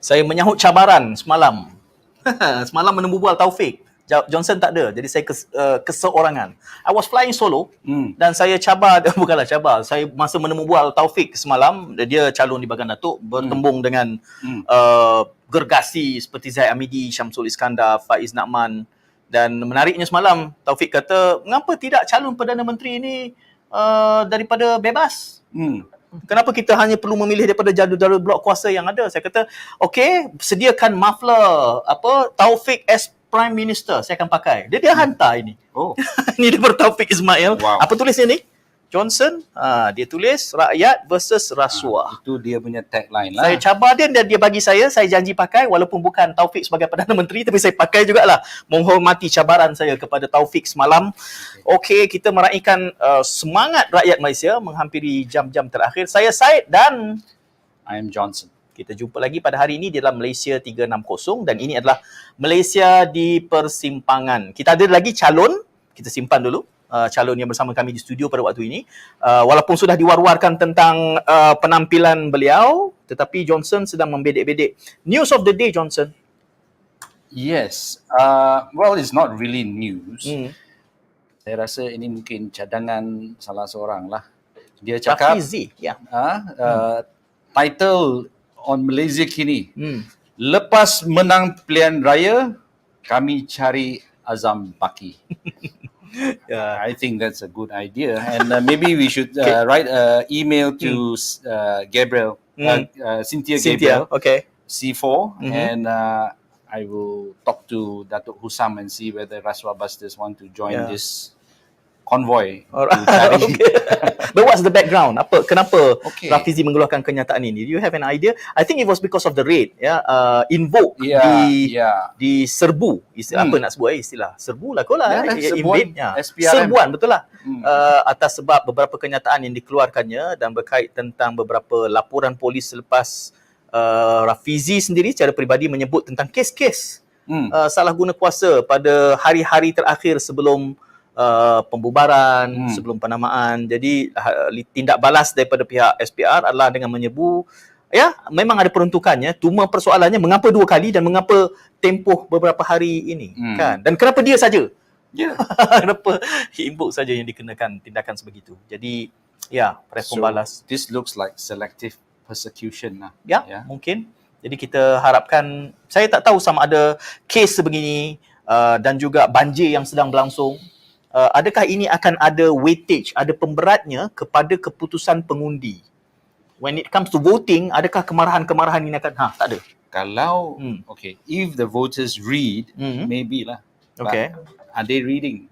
Saya menyahut cabaran semalam. Semalam menemu bual Taufik. Johnson tak ada. Jadi saya keseorangan. I was flying solo dan saya cabar, bukanlah cabar, saya masa menemu bual Taufik semalam, dia calon di Bagan Datuk, bertembung dengan gergasi seperti Zaid Amidi, Syamsul Iskandar, Faiz Nakman. Dan menariknya semalam, Taufik kata, mengapa tidak calon Perdana Menteri ini daripada bebas? Kenapa kita hanya perlu memilih daripada jalur-jalur blok kuasa yang ada? Saya kata, okey, sediakan muffler Taufik as Prime Minister, saya akan pakai. Dia hantar ini. Ini daripada Taufik Ismail. Wow. Apa tulisnya ni? Johnson, dia tulis rakyat versus rasuah. Itu dia punya tagline lah. Saya cabar dia dan dia bagi saya janji pakai, walaupun bukan Taufik sebagai Perdana Menteri, tapi saya pakai jugalah, menghormati cabaran saya kepada Taufik semalam. Okey, kita meraihkan semangat rakyat Malaysia menghampiri jam-jam terakhir. Saya Syed dan I am Johnson. Kita jumpa lagi pada hari ini di dalam Malaysia 360 dan ini adalah Malaysia di Persimpangan. Kita ada lagi calon, kita simpan dulu. Calon yang bersama kami di studio pada waktu ini. Walaupun sudah diwar-warkan tentang penampilan beliau, tetapi Johnson sedang membedek-bedek. News of the day, Johnson. Yes. Well, it's not really news. Saya rasa ini mungkin cadangan salah seorang lah. Dia cakap, title on Malaysia kini, lepas menang pilihan raya, kami cari Azam Baki. I think that's a good idea, and maybe we should write an email to Gabriel, Cynthia Gabriel, C4, and I will talk to Datuk Husam and see whether Rasuah Busters want to join this convoy. But what's the background? Kenapa Rafizi mengeluarkan kenyataan ini? Do you have an idea? I think it was because of the raid, invoke di serbu. Apa nak sebut istilah? Serbu lah serbuan, betul lah. Atas sebab beberapa kenyataan yang dikeluarkannya dan berkait tentang beberapa laporan polis selepas Rafizi sendiri secara peribadi menyebut tentang kes-kes salah guna kuasa pada hari-hari terakhir sebelum pembubaran, sebelum penamaan. Jadi tindak balas daripada pihak SPR adalah dengan menyebu. Memang ada peruntukannya. Cuma persoalannya mengapa 2 kali dan mengapa tempoh beberapa hari ini, kan? Dan kenapa dia saja? Kenapa Imbuk saja yang dikenakan tindakan sebegitu? Jadi respon balas. This looks like selective persecution lah. Mungkin. Jadi kita harapkan, saya tak tahu sama ada kes sebegini dan juga banjir yang sedang berlangsung, adakah ini akan ada weightage, ada pemberatnya kepada keputusan pengundi? When it comes to voting, adakah kemarahan-kemarahan ini akan tak ada? Kalau if the voters read, maybe lah. Are they reading?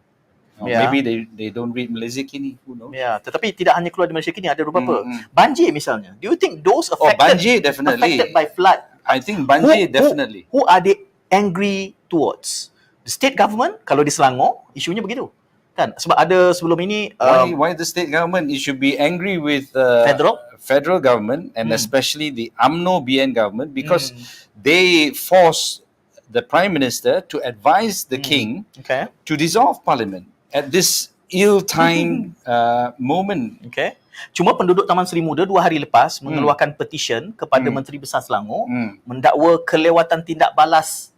Maybe they don't read Malaysia kini. Who knows? Tetapi tidak hanya keluar di Malaysia kini, ada beberapa. Banjir misalnya. Do you think those affected by flood? I think banjir definitely. Who are they angry towards? The state government? Kalau di Selangor, isunya begitu. Kan? Sebab ada sebelum ini why the state government? It should be angry with federal government and especially the UMNO BN government because they force the Prime Minister to advise the King to dissolve Parliament at this ill-timed moment. Cuma penduduk Taman Seri Muda 2 hari lepas mengeluarkan petition kepada Menteri Besar Selangor mendakwa kelewatan tindak balas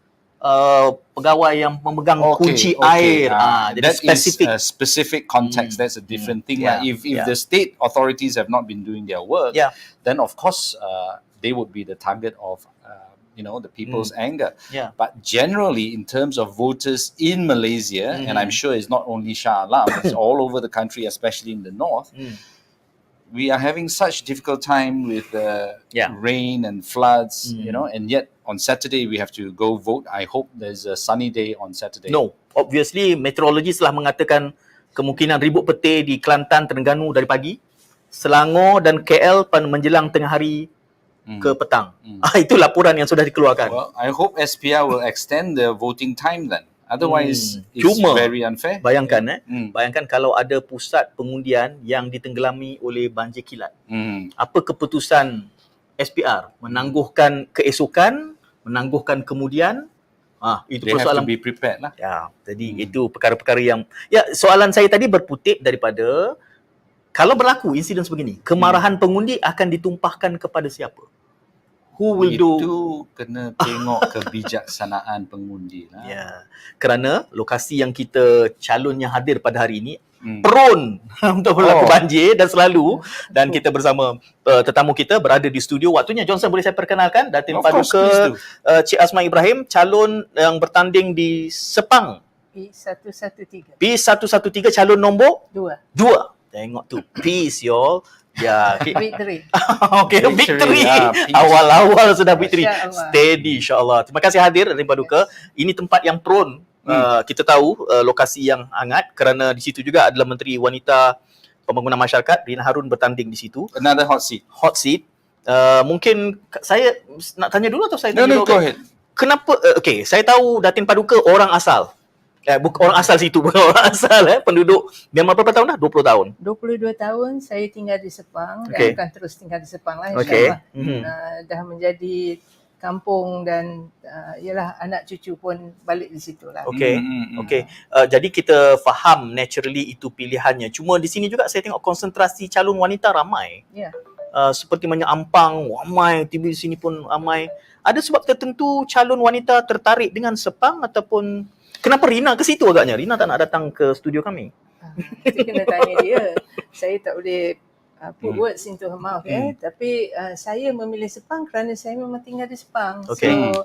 pegawai yang memegang kunci air. That is a specific context. That's a different thing. If the state authorities have not been doing their work, then of course they would be the target of the people's anger. But generally, in terms of voters in Malaysia, and I'm sure it's not only Shah Alam, it's all over the country, especially in the north. We are having such difficult time with rain and floods, and yet on Saturday we have to go vote. I hope there's a sunny day on Saturday. No, obviously meteorologis telah mengatakan kemungkinan ribut petir di Kelantan, Terengganu dari pagi, Selangor dan KL menjelang tengah hari ke petang. Itu laporan yang sudah dikeluarkan. Well, I hope SPR will extend the voting time then. Otherwise, it's very unfair. Bayangkan, bayangkan kalau ada pusat pengundian yang ditenggelami oleh banjir kilat. Apa keputusan SPR? Menangguhkan keesokan, menangguhkan kemudian? Itu persoalan. Have to be prepared lah. Jadi itu perkara-perkara yang... soalan saya tadi berputik daripada kalau berlaku insiden sebegini, kemarahan pengundi akan ditumpahkan kepada siapa? who will do. Itu kena tengok kebijaksanaan pengundi lah. Ya, kerana lokasi yang kita calon yang hadir pada hari ini prone untuk berlaku banjir dan selalu, dan kita bersama tetamu kita berada di studio. Waktunya Johnson, boleh saya perkenalkan Datin Paduka Cik ASMAH Ibrahim, calon yang bertanding di Sepang P113. P113, calon nombor 2. Tengok tu, peace y'all. Ya, Victory. Okay, victory. Peace. Awal-awal sudah victory. InsyaAllah. Steady, insyaAllah. Terima kasih hadir Datin Paduka. Ini tempat yang prone. Kita tahu lokasi yang hangat kerana di situ juga adalah Menteri Wanita Pembangunan Masyarakat Rina Harun bertanding di situ. Another hot seat. Mungkin saya nak tanya dulu atau saya tanya No, dulu? go ahead. Kenapa? Okay, saya tahu Datin Paduka orang asal. Bukan orang asal situ, bukan orang asal. Penduduk Myanmar berapa tahun dah? 20 tahun. 22 tahun saya tinggal di Sepang Okay. dan akan terus tinggal di Sepang lah, Okay. insyaAllah. Dah menjadi kampung dan yalah, anak cucu pun balik di situ lah. Okay. Jadi kita faham naturally itu pilihannya. Cuma di sini juga saya tengok konsentrasi calon wanita ramai. Ya. Seperti mana Ampang ramai, TV di sini pun ramai. Ada sebab tertentu calon wanita tertarik dengan Sepang ataupun kenapa Rina ke situ agaknya? Rina tak nak datang ke studio kami. Itu kena tanya dia. Saya tak boleh put words into her mouth. Tapi saya memilih Sepang kerana saya memang tinggal di Sepang. Okay. So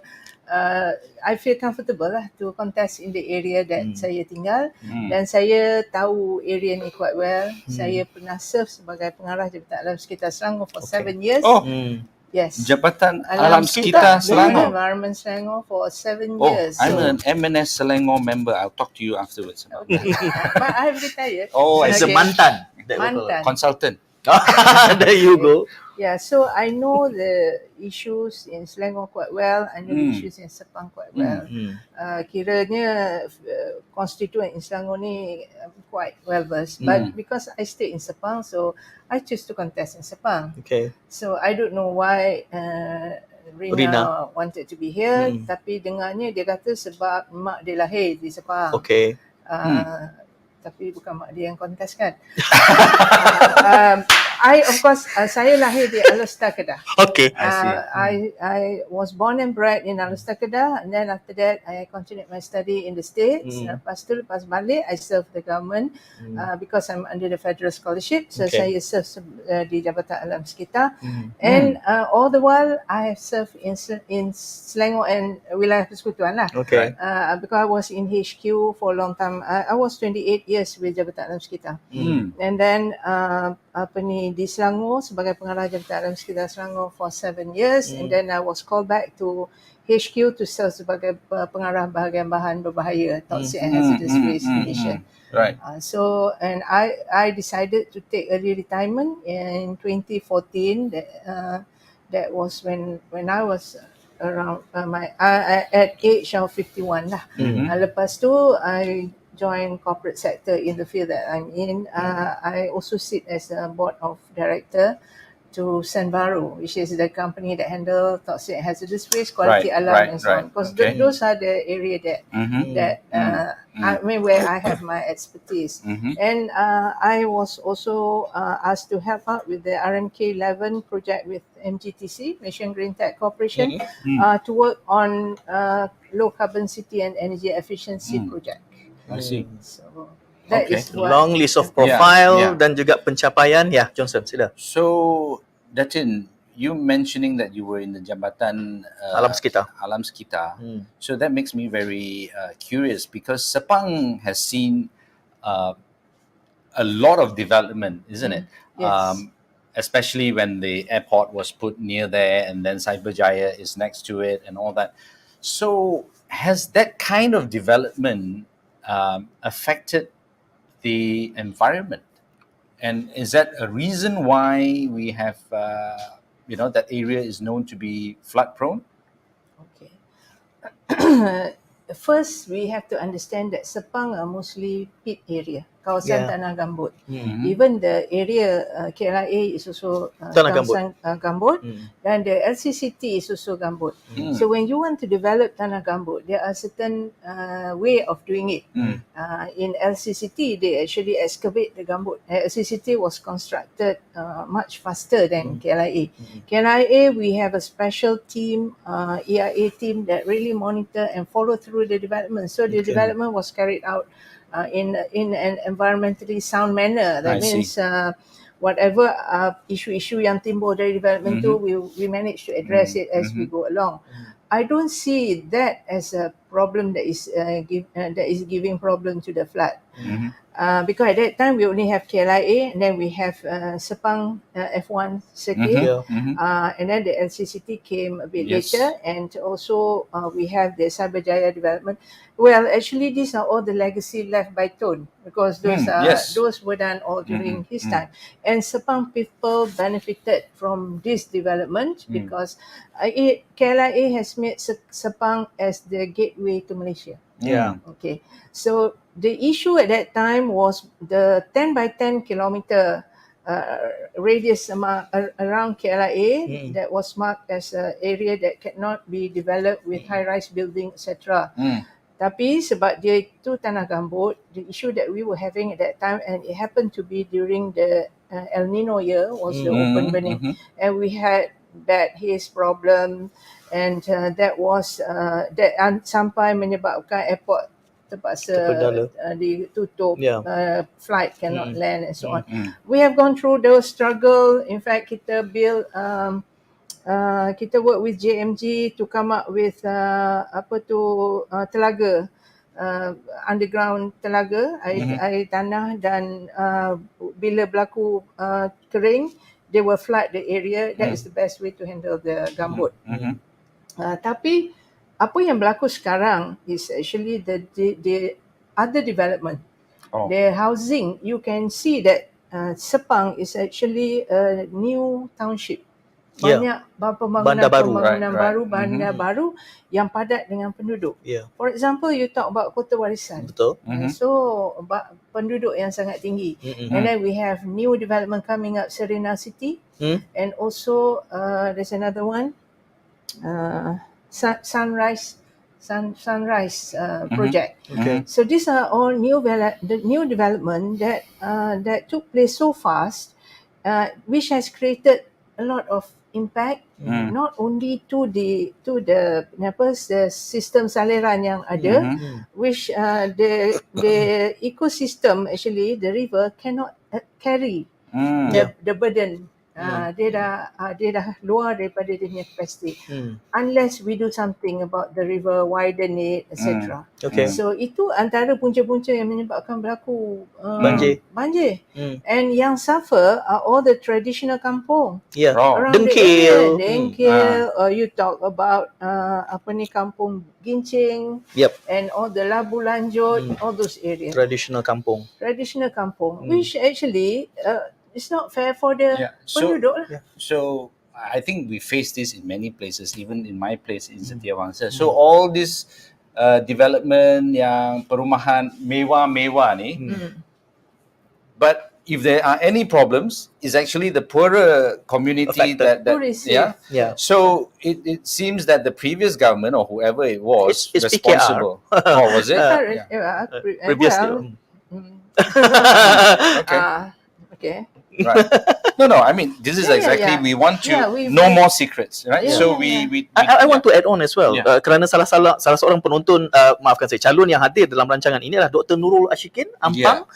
I feel comfortable lah to contest in the area that saya tinggal. Dan saya tahu area ni quite well. Saya pernah serve sebagai pengarah Jabatan Alam Sekitar Selangor for 7 years. Yes. Jabatan Alam Sekitar Selangor. Environment Selangor for 7 Oh, years. I'm an MNS Selangor member. I'll talk to you afterwards. Okay. But I have retired. As a mantan. Consultant. There you go. Yeah, so I know the issues in Selangor quite well. I know the issues in Sepang quite well. Kiranya constituent in Selangor ni quite well versed. But because I stay in Sepang, so I choose to contest in Sepang. Okay. So I don't know why Rina wanted to be here. Tapi dengarnya dia kata sebab mak dia lahir di Sepang. Okay. Tapi bukan mak dia yang kontes kan. Of course, saya lahir di Alustar Kedah. Okay. I was born and bred in Alustar Kedah, and then after that, I continued my study in the States. Lepas balik, I served the government because I'm under the federal scholarship. So saya serve di Jabatan Alam Sekitar. And all the while, I have served in Selangor and wilayah persekutuan lah. Okay. Because I was in HQ for a long time. I was 28 years with Jabatan Alam Sekitar. And then di Selangor sebagai pengarah Jabatan Alam Sekitar Selangor for 7 years. And then I was called back to HQ to serve sebagai pengarah bahagian bahan berbahaya, toxic and hazardous waste emission. Right. So, and I decided to take early retirement in 2014. That was when I was around at age of 51 lah. Lepas tu I join corporate sector in the field that I'm in. I also sit as a board of director to Senbaru, which is the company that handle toxic and hazardous waste, quality alarm and so on. Because those are the area that I mean where I have my expertise. And I was also asked to help out with the RMK 11 project with MGTC, Malaysian Green Tech Corporation, to work on low carbon city and energy efficiency project. I see. So that is what long list of profile dan juga pencapaian. Johnson, sila. So, Datin, you mentioning that you were in the Jabatan Alam Sekitar. So that makes me very curious because Sepang has seen a lot of development, isn't it? Yes. Especially when the airport was put near there and then Cyberjaya is next to it and all that. So has that kind of development affected the environment? And is that a reason why we have, that area is known to be flood prone? Okay. First, we have to understand that Sepang are mostly pit area. kawasan tanah gambut. Even the area KLIA is also kawasan gambut, dan the LCCT is also gambut. So when you want to develop tanah gambut, there are certain way of doing it. In LCCT, they actually excavate the gambut. LCCT was constructed much faster than KLIA. KLIA, we have a special team, EIA team that really monitor and follow through the development. So the development was carried out in an environmentally sound manner. That means whatever issue yang timbul dari development tu, we manage to address it as we go along. I don't see that as a problem that is giving problem to the flood. Because at that time we only have KLIA, and then we have Sepang F1 circuit, and then the LCCT came a bit later, and also we have the Cyberjaya development. Well, actually these are all the legacy left by Tun, because those were done all during his time. And Sepang people benefited from this development because KLIA has made Sepang as the gateway to Malaysia. Okay. So the issue at that time was the 10 by 10 kilometer radius around KLIA that was marked as an area that cannot be developed with high-rise building, etc. Tapi sebab dia itu tanah gambut, the issue that we were having at that time, and it happened to be during the El Nino year, was the open burning, and we had bad haze problem, and that was sampai menyebabkan airport terpaksa ditutup, flight cannot land and so on. We have gone through those struggle. In fact, kita build kita work with JMG to come up with telaga, underground telaga, air tanah, dan bila berlaku kering, they will flood the area. That is the best way to handle the gambut. Tapi apa yang berlaku sekarang is actually the other development. The housing, you can see that Sepang is actually a new township. Banyak pembangunan baru, bandar baru yang padat dengan penduduk. For example, you talk about kota warisan. So penduduk yang sangat tinggi. And then we have new development coming up, Serena City, and also there's another one, Sunrise project. So these are all new development that took place so fast, which has created a lot of impact, not only to the sistem saliran yang ada, which the ecosystem, actually the river cannot carry the burden. Dia dah luar daripada dia punya kapasiti, unless we do something about the river, widen it, etc. So itu antara punca-punca yang menyebabkan berlaku banjir. And yang suffer are all the traditional kampung around Dengkil, you talk about kampung Gincing, and all the Labu Lanjut, all those areas, traditional kampung, which actually it's not fair for the penduduk lah. So I think we face this in many places, even in my place in Setiawangsa. So all this development yang perumahan mewah-mewah ni, but if there are any problems, is actually the poorer community that So it seems that the previous government or whoever it was it's responsible. PKR. Was it? Previously. Okay. Right. No. I mean, this is exactly we want to no more secrets, right? So I want to add on as well. Kerana salah seorang penonton, maafkan saya, calon yang hadir dalam rancangan ini adalah Dr. Nurul Ashikin Ampang.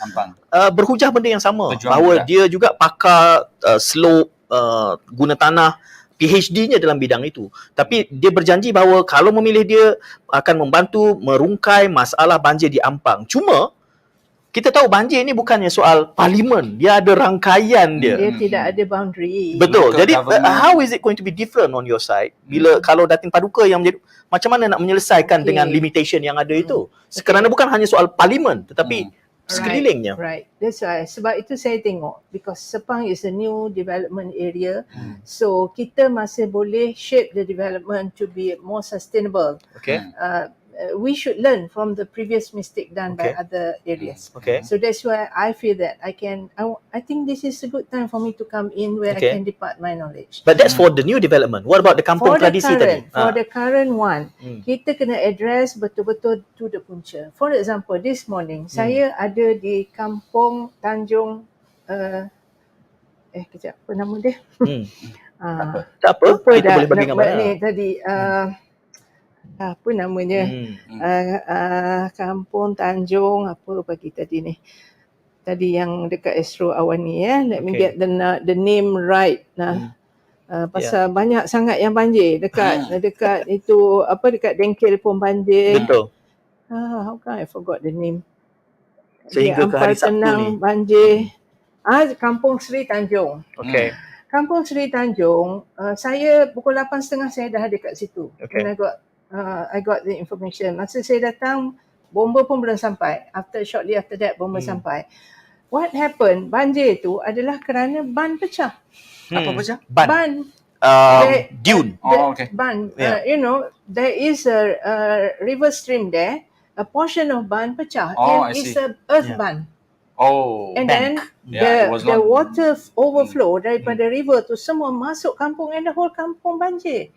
Berhujah benda yang sama, Pejuang bahawa dia juga pakar slope, guna tanah, PhD-nya dalam bidang itu. Tapi dia berjanji bahawa kalau memilih dia akan membantu merungkai masalah banjir di Ampang. Cuma kita tahu banjir ni bukannya soal parlimen, dia ada rangkaian dia. Dia tidak ada boundary. Betul. Jadi how is it going to be different on your side bila kalau Datin Paduka yang menjadi, macam mana nak menyelesaikan dengan limitation yang ada itu? Kerana bukan hanya soal parlimen tetapi sekelilingnya. Right. That's why. Sebab itu saya tengok, because Sepang is a new development area, so kita masih boleh shape the development to be more sustainable. we should learn from the previous mistake done by other areas. So that's why I feel that I think this is a good time for me to come in where I can depart my knowledge. But that's for the new development. What about the kampung tradisi tadi? For the current one, kita kena address betul-betul to the punca. For example, this morning saya ada di kampung Tanjung kejap, apa nama dia? Tak apa. Lupa Kita dah boleh bagi gambar. ni tadi apa namanya? Kampung Tanjung apa pagi tadi ni? Tadi yang dekat Astro Awani let me get the name right. Pasal banyak sangat yang banjir dekat itu apa dekat Dengkil pun banjir. Betul. How come I forgot the name? Sehingga ke hari Sabtu Tenang, ni. banjir. Kampung Seri Tanjung. Kampung Seri Tanjung, saya pukul 8.30 saya dah ada kat situ. And I got the information. Masa saya datang, bomba pun belum sampai. Shortly after that, bomba sampai. What happened? Banjir tu adalah kerana ban pecah. Apa pecah? Ban. Dune. Ban. You know, there is a river stream there. A portion of ban pecah. And it's a earth ban. And then the water overflow daripada river tu semua masuk kampung and the whole kampung banjir.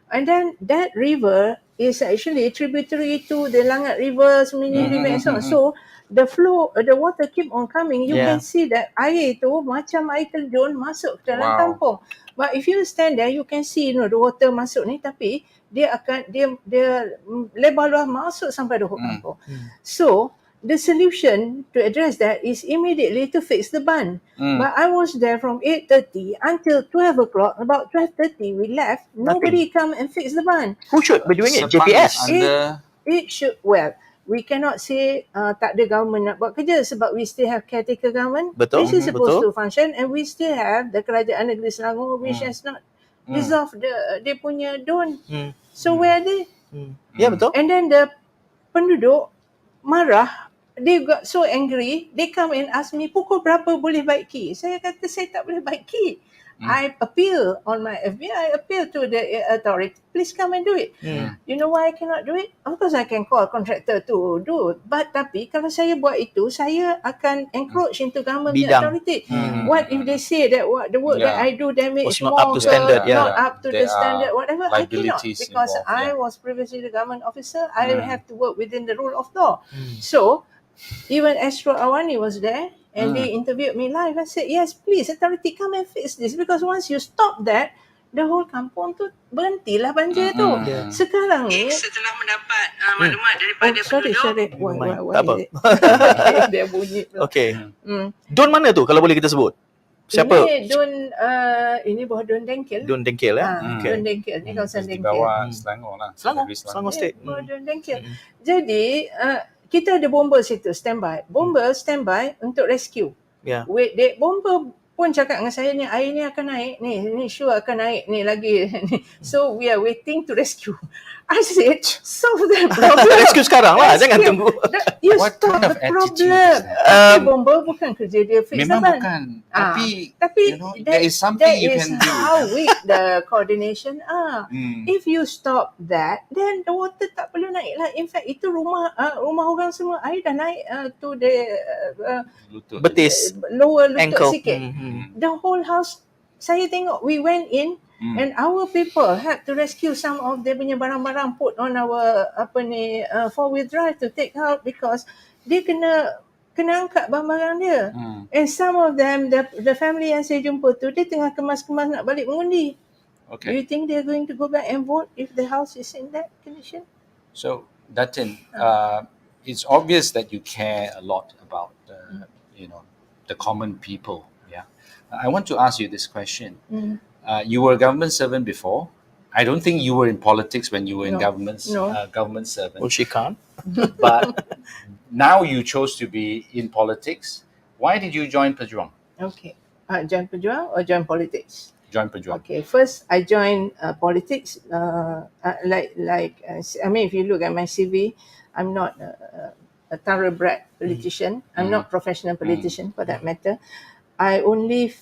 And then that river is actually tributary to the Langat River, Semenyi River and so on. So the flow, the water keep on coming. You can see that air tu macam air terjun masuk ke dalam kampung. But if you stand there, you can see the water masuk ni tapi dia lebar luas masuk sampai the whole kampung. So the solution to address that is immediately to fix the ban. But I was there from 8:30 until 12 o'clock. About 12:30 we left. Nobody come and fix the ban. Who should be doing it? Sepang JPS? It should, we cannot say tak ada government nak buat kerja sebab we still have caretaker government. Betul. This is supposed to function and we still have the Kerajaan Negeri Selangor which has not dissolved dia punya don. So where are they? Ya, betul. And then the penduduk marah. They got so angry, they come and ask me, pukul berapa boleh baiki? Saya kata, saya tak boleh baiki. I appeal on my FB, I appeal to the authority, please come and do it. You know why I cannot do it? Of course I can call contractor to do, but tapi kalau saya buat itu, saya akan encroach into government authority. What if they say that the work that I do damage more not up to standard, not up to the standard, whatever, I cannot. liabilities Because involved, I was previously the government officer, I have to work within the rule of law. So, even Astro Awani was there and they interviewed me live. I said, yes, please, authority, come and fix this. Because once you stop that, the whole kampung tu berhentilah banjir tu. Sekarang ni, setelah mendapat maklumat daripada penduduk. Sorry. Tak apa. Dia bunyi tu. Okay. Don mana tu kalau boleh kita sebut? Siapa? Ini bawah Don Dengkil. Don Dengkil Don Dengkil. Ni kawasan Di Dengkil. bawah Selangor lah. Selangor State. Bawah Don Dengkil. Jadi, kita ada bomber situ, standby. Bomber standby untuk rescue. Bomber pun cakap dengan saya ni, air ni akan naik. Ni sure akan naik. Ni lagi. So, we are waiting to rescue. I said, solve the problem. Rescue sekarang lah. Jangan tunggu. You What stop kind the of attitude problem. is that? Bomber bukan kerja dia fix Memang the ban. bukan. Tapi you know, there is something you can do. how weak the coordination are. If you stop that, then the water tak perlu naik lah. In fact, itu rumah orang semua air dah naik to the Betis. lower lutut Ankle. sikit. The whole house, saya tengok, we went in and our people had to rescue some of their punya barang-barang put on our four-wheel drive to take out because dia kena angkat barang-barang dia. And some of them, the family yang saya jumpa tu, dia tengah kemas-kemas nak balik mengundi. Do you think they're going to go back and vote if the house is in that condition? So, Datin, it's obvious that you care a lot about the common people. Yeah, I want to ask you this question. You were a government servant before. I don't think you were in politics when you were in government servant. Oh, she can't. But now you chose to be in politics. Why did you join Pejuang? Okay. Join Pejuang or join politics? Join Pejuang. Okay, first I joined politics. If you look at my CV, I'm not a thoroughbred politician. I'm not professional politician for that matter. I only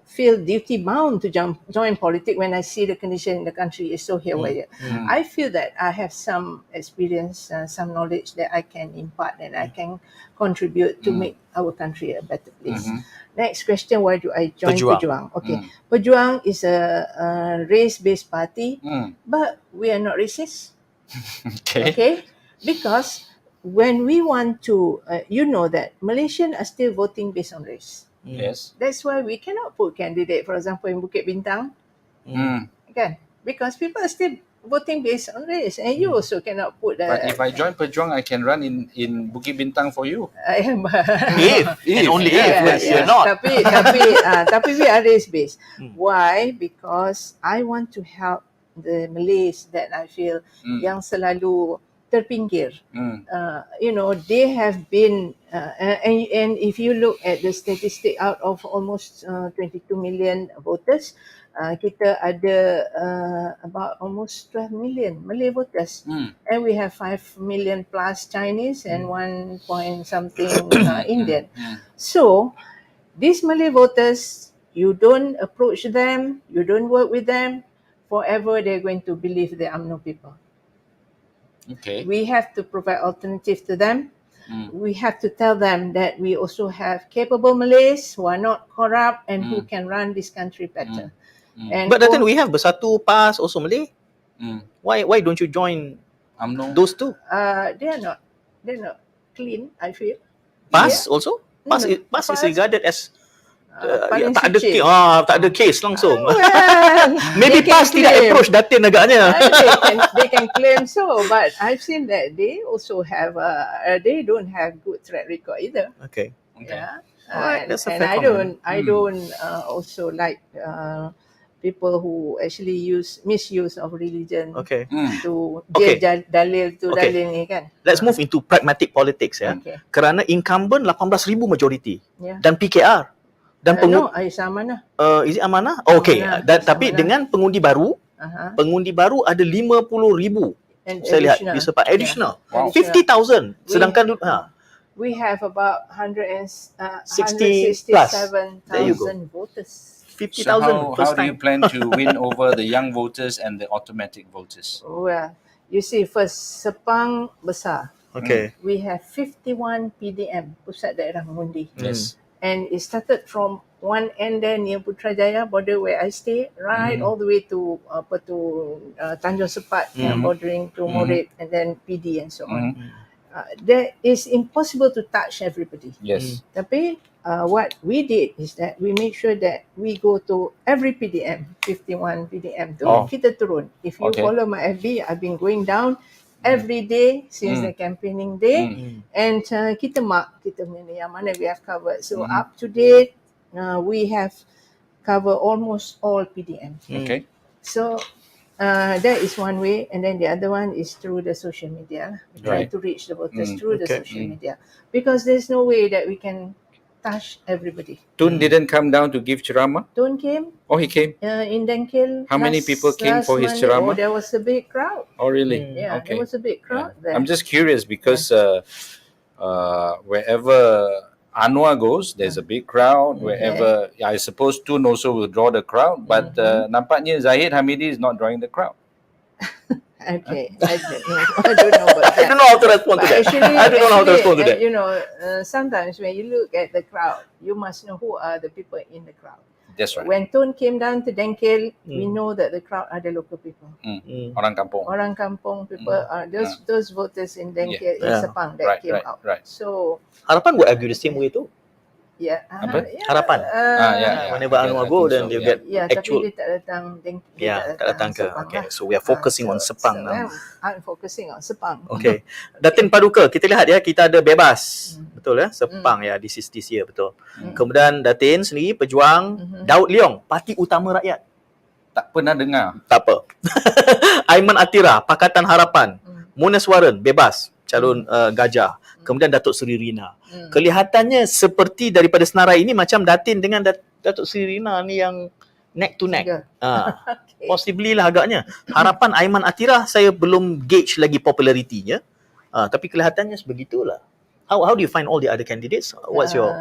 feel duty bound to join politics when I see the condition in the country is so haywire. I feel that I have some experience, some knowledge that I can impart and I can contribute to make our country a better place. Next question, why do I join Pejuang? Okay, Pejuang is a race-based party, but we are not racist. Okay, because when we want to, you know that Malaysians are still voting based on race. Yes. That's why we cannot put candidate, for example, in Bukit Bintang, okay? Because people are still voting based on race, and you also cannot put. But if I join Pejuang, I can run in Bukit Bintang for you. If and only if you're not. Tapi we are race based. Why? Because I want to help the Malays that I feel yang selalu terpinggir. You know, they have been, and if you look at the statistic, out of almost 22 million voters, kita ada about almost 12 million Malay voters, and we have 5 million plus Chinese and 1 point something Indian. So these Malay voters, you don't approach them, you don't work with them, forever they're going to believe the UMNO people. Okay. We have to provide alternative to them. We have to tell them that we also have capable Malays who are not corrupt and who can run this country better. And But Datin, we have Bersatu, PAS, also Malay. Why don't you join UMNO? those two? they're not clean, I feel. PAS also? PAS is PAS regarded as paling tak ada suci. tak ada case langsung. Well, Maybe they can PAS tidak claim. approach Datin agaknya. They can claim so, but I've seen that they also have they don't have good track record either. Okay. Yeah. Alright, that's a and fair I don't also like people who actually misuse of religion Okay. to Okay. dia dalil tu Okay. dalil ni kan. Let's move into pragmatic politics ya. Okay. Kerana incumbent 18,000 majority Yeah. dan PKR dan No, Aisyah Amanah. is it Amanah? Oh, okay. Amanah. Tapi Amanah. dengan pengundi baru ada 50,000. And Saya lihat additional. di Sepang additional. Yeah. 50,000. Sedangkan We have about 60 plus. There you go. 167,000 voters. 50,000 So how first do you time. plan to win over the young voters and the automatic voters? Well, you see, first Sepang besar. Okay. We have 51 PDM, Pusat Daerah Mengundi. Yes. And it started from one end there near Putrajaya border where I stay, right all the way to Tanjung Sepat, bordering to Morit, and then PD and so on. That is impossible to touch everybody. Yes. Tapi what we did is that we make sure that we go to every PDM, 51 PDM tu, kita turun. If you follow my FB, I've been going down every day since the campaigning day, and kita mark kita punya yang mana we have covered. So up to date, we have covered almost all PDM. Okay. So that is one way, and then the other one is through the social media. We try to reach the voters through the social media, because there's no way that we can touch everybody. Tun didn't come down to give ceramah? Tun came Oh, he came. in Dengkil. How many people came for his ceramah? Oh, there was a big crowd. Oh, really? Yeah, Okay. there was a big crowd there. I'm just curious because wherever Anwar goes, there's a big crowd. Wherever, I suppose Tun also will draw the crowd, but nampaknya Zahid Hamidi is not drawing the crowd. Okay, I don't know about that. I don't know how to respond to But that. actually, I don't know how to respond to that. You know, sometimes when you look at the crowd, you must know who are the people in the crowd. That's right. When Tun came down to Dengkil, we know that the crowd are the local people. Orang kampung. Orang kampung people are those voters in Dengkil, in Sepang that came out. Right. So, Harapan would argue the same way too. yeah. Apa? Harapan. Whenever Anwar go, then you get Tapi actual. dia tak datang Dengkil. Yeah, tak datang ke. Sepang Okay, lah. so we are focusing on Sepang now. I'm focusing on Sepang. Okay. Datin Paduka, kita lihat ya, kita ada bebas. Betul ya, Sepang ya, this year, betul. Kemudian Datin sendiri, Pejuang, Daud Leong, Parti Utama Rakyat. Tak pernah dengar. Tak apa. Aiman Atira, Pakatan Harapan. Munaswaran, bebas, calon Gajah. Kemudian Datuk Seri Rina. Kelihatannya seperti daripada senarai ini macam Datin dengan Datuk Seri Rina ni yang neck to neck. Okay. Possibly lah agaknya. Harapan Aiman Atira saya belum gauge lagi popularitinya. Tapi kelihatannya sebegitulah. How do you find all the other candidates? What's your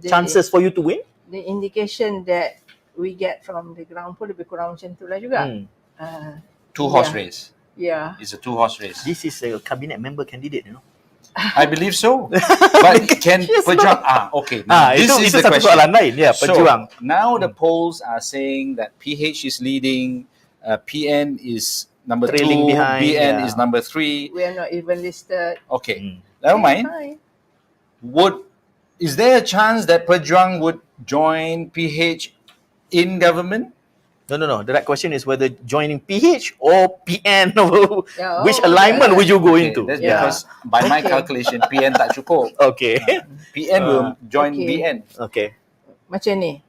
chances for you to win? The indication that we get from the ground pun lebih kurang macam tu lah juga. Two-horse race. Yeah. It's a two-horse race. This is a cabinet member candidate, you know. I believe so. But can Pejuang... okay. Now, this is the question. Soalan lain. Yeah, Pejuang. So, now the polls are saying that PH is leading, PN is number Trailing 2, behind, BN is number 3. We are not even listed. Okay. Never mind. Fine. Is there a chance that Pejuang would join PH in government? No. The right question is whether joining PH or PN, Yeah, which alignment would you go Okay, into? that's because by my calculation, PN tak cukup. Okay. PN will join Okay. BN. Okay. Macam ni.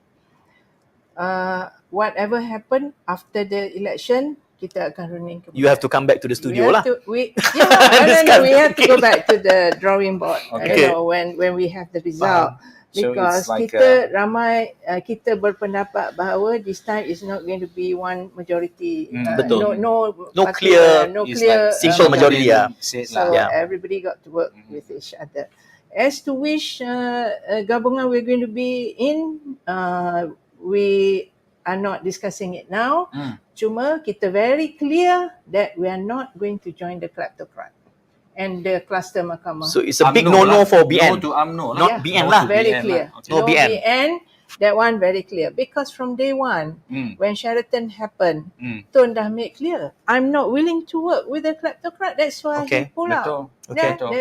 Whatever happen after the election, kita akan running ke You have to come back to the studio lah. we have to go back to the drawing board. Okay. You know, when we have the result. So Because it's like kita ramai kita berpendapat bahawa this time is not going to be one majority. Betul. No clear- no it's clear like simple majority. Said So lah. everybody got to work with each other. As to which gabungan we're going to be in, we are not discussing it now. Cuma kita very clear that we are not going to join the kleptocrat and the cluster mahkamah. So it's a big UMNO no-no lah. for BN. No to UMNO lah. Not BN lah. Very BN clear. lah. Okay. No BN. That one very clear. Because from day one, when Sheraton happened, Tun dah make clear, I'm not willing to work with the kleptocrat. That's why he pull out. Betul.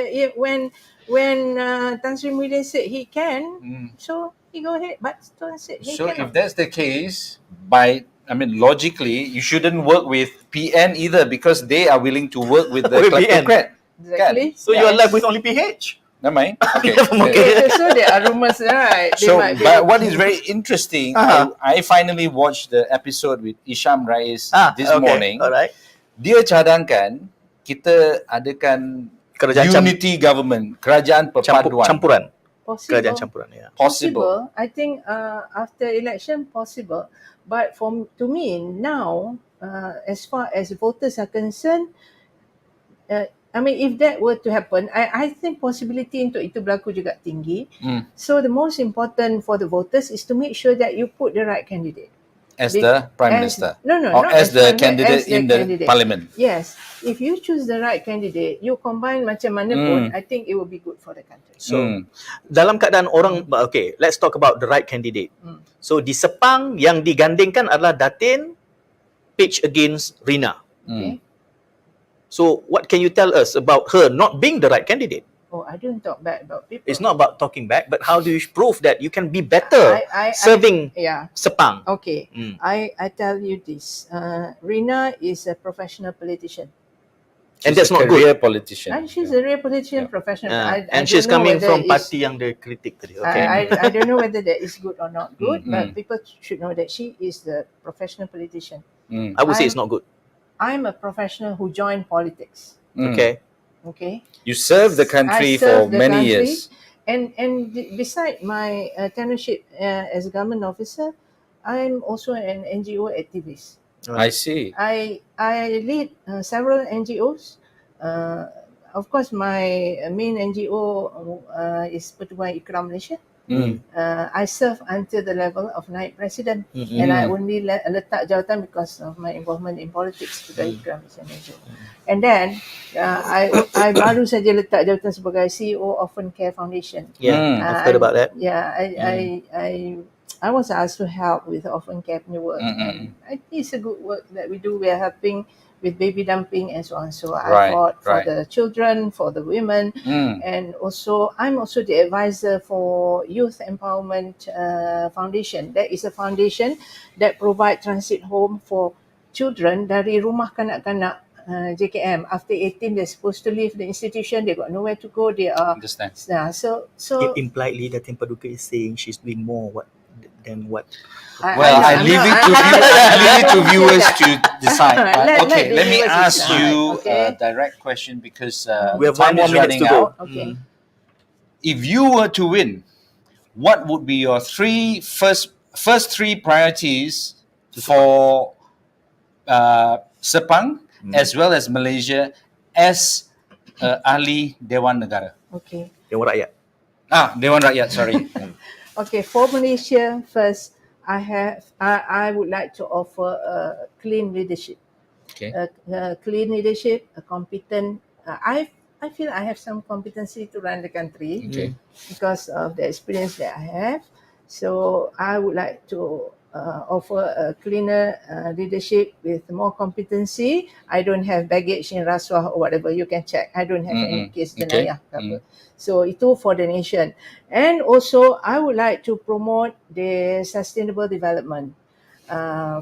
When Tan Sri Muhyiddin said he can, so he go ahead. But Tun said he So cannot. if that's the case, logically, you shouldn't work with PN either because they are willing to work with the With PN. kleptocrat. Exactly. So you are left with only PH. Never mind. Okay. So there are rumors, right? They So, might be but what is very interesting, Uh-huh. I finally watched the episode with Isham Rais this morning. Alright. Dia cadangkan kita adakan Kerajaan unity government, kerajaan perpaduan. campuran. possible. Kerajaan campuran, ya. Possible. I think after election possible, but to me now, as far as voters are concerned, if that were to happen, I think possibility untuk itu berlaku juga tinggi. So the most important for the voters is to make sure that you put the right candidate. As the Prime Minister? No, Or not as the Prime Minister, candidate as the in the candidate. Parliament? Yes. If you choose the right candidate, you combine macam mana pun, I think it will be good for the country. So, dalam keadaan orang, okay, let's talk about the right candidate. So, di Sepang yang digandingkan adalah Datin, Page against Rina. Okay. So, what can you tell us about her not being the right candidate? Oh, I don't talk bad about people. It's not about talking back, but how do you prove that you can be better serving Sepang? Okay. I tell you this. Rina is a professional politician. And that's not career good. politician. And she's a real politician professional. I And don't she's know coming whether from it's- party yang dia kritik tadi. Okay. I don't know whether that is good or not good, but people should know that she is the professional politician. I would say it's not good. I'm a professional who joined politics. Okay. Okay. You served the country I for served the many country, years. And beside my tenureship as a government officer, I'm also an NGO activist. I see. I lead several NGOs. Of course, my main NGO is Pejuang Ikram Malaysia. I serve until the level of Naib President, and I only letak jawatan because of my involvement in politics to the Ikram Malaysia. And then I baru saja letak jawatan sebagai CEO Orphan Care Foundation. Yeah, I've heard about that. Yeah, I was asked to help with Orphan Care punya work. And I think it's a good work that we do. We are helping with baby dumping and so on. So I fought for the children, for the women, and also I'm also the advisor for Youth Empowerment Foundation. That is a foundation that provide transit home for children dari rumah kanak-kanak JKM. After 18, they're supposed to leave the institution. They got nowhere to go. They are Understand. So Impliedly, Datin Paduka is saying she's doing more than what. I leave it to viewers to decide. Okay, let me ask you a direct question because we have time 1 more is minute running to go. out. Okay. If you were to win, what would be your first three priorities for Sepang as well as Malaysia as ahli Dewan Negara? Okay. Dewan Rakyat. Dewan Rakyat, sorry. Okay, for Malaysia first, I would like to offer a clean leadership. Okay. A clean leadership, a competent. I feel I have some competency to run the country because of the experience that I have. So I would like to offer a cleaner leadership with more competency. I don't have baggage in rasuah or whatever. You can check. I don't have any case jenayah. So itu for the nation. And also I would like to promote the sustainable development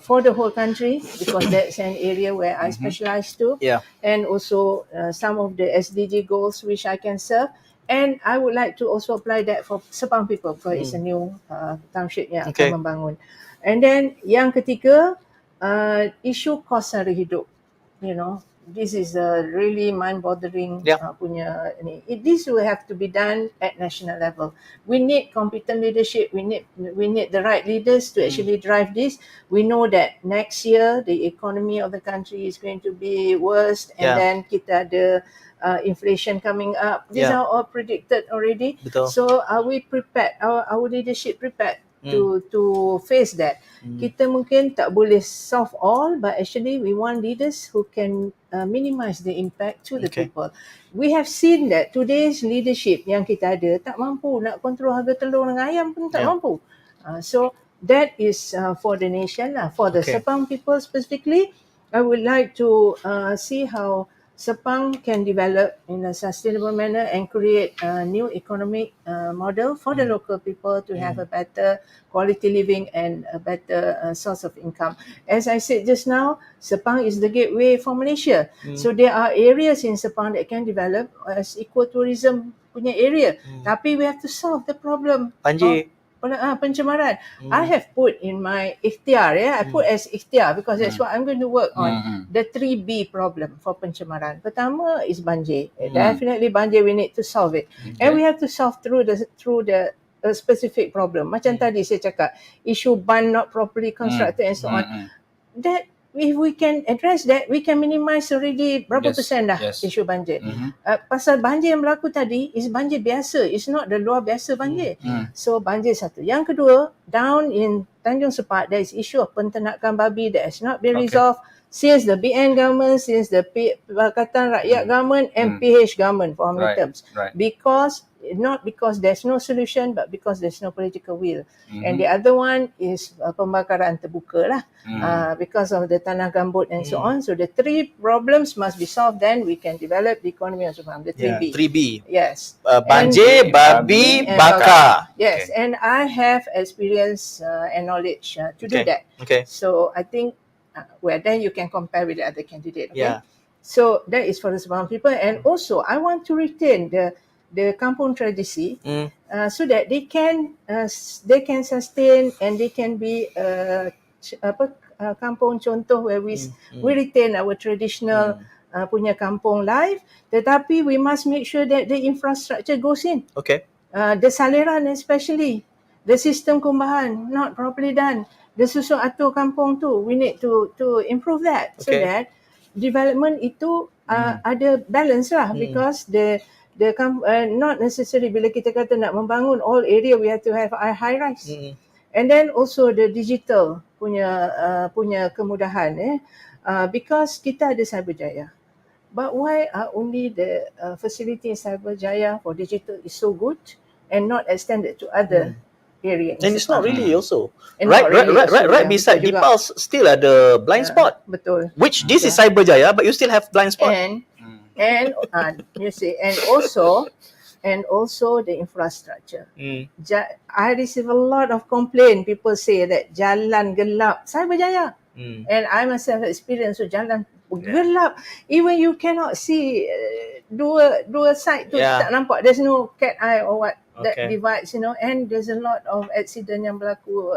for the whole country, because that's an area where I specialize to. And also some of the SDG goals which I can serve. And I would like to also apply that for Sepang people, because it's a new township yang akan membangun. And then yang ketiga, isu kos sara hidup. You know, this is a really mind-boggling punya ni. This will have to be done at national level. We need competent leadership. We need the right leaders to actually drive this. We know that next year the economy of the country is going to be worse, and then kita ada inflation coming up. These are all predicted already. Betul. So are we prepared? Our leadership prepared to face that? Kita mungkin tak boleh solve all, but actually we want leaders who can minimize the impact to the people. We have seen that today's leadership yang kita ada tak mampu nak kontrol harga telur dengan ayam pun tak mampu. So that is for the nation lah. For the Sepang people specifically, I would like to see how Sepang can develop in a sustainable manner and create a new economic model for the local people to have a better quality living and a better source of income. As I said just now, Sepang is the gateway for Malaysia. So there are areas in Sepang that can develop as ecotourism punya area. Tapi we have to solve the problem. Banjir. Pencemaran. I have put in my ikhtiar, I put as ikhtiar because that's what I'm going to work on. The 3B problem for pencemaran. Pertama is banjir. Definitely banjir, we need to solve it. And we have to solve through the specific problem. Macam tadi saya cakap, issue ban not properly constructed and so on. That if we can address that, we can minimize already berapa persen dah isu banjir. Pasal banjir yang berlaku tadi is banjir biasa, it's not the luar biasa banjir. So banjir satu. Yang kedua, down in Tanjung Sepak, there is issue of penternakan babi that has not been resolved since the BN government, since the Pakatan Rakyat government and PH government for our terms. Because not because there's no solution, but because there's no political will. And the other one is pembakaran terbuka lah, because of the tanah gambut and so on. So the three problems must be solved, then we can develop the economy of Sepang, the 3B. 3B. Yes. Banjir, babi, bakar. Yes, and I have experience and knowledge to do that. So I think then you can compare with the other candidate. So that is for the Sepang people. And also I want to retain the kampung tradisi, so that they can sustain and they can be kampung contoh where we retain our traditional punya kampung life, tetapi we must make sure that the infrastructure goes in. The saliran especially, the sistem kumbahan not properly done, the susun atur kampung tu, we need to improve that, so that development itu ada balance lah, because the not necessary bila kita kata nak membangun all area we have to have high rise. And then also the digital punya kemudahan, because kita ada Cyberjaya, but why are only the facility in Cyberjaya for digital is so good and not extended to other areas? And it's not really also right beside Dipals still ada blind spot. Betul. Which this is Cyberjaya, but you still have blind spot. And you see, and also the infrastructure. I receive a lot of complaint. People say that jalan gelap Cyberjaya, and I myself have experience with jalan gelap. Even you cannot see dua side tu tak nampak. There's no cat eye or what that divides, and there's a lot of accident yang berlaku,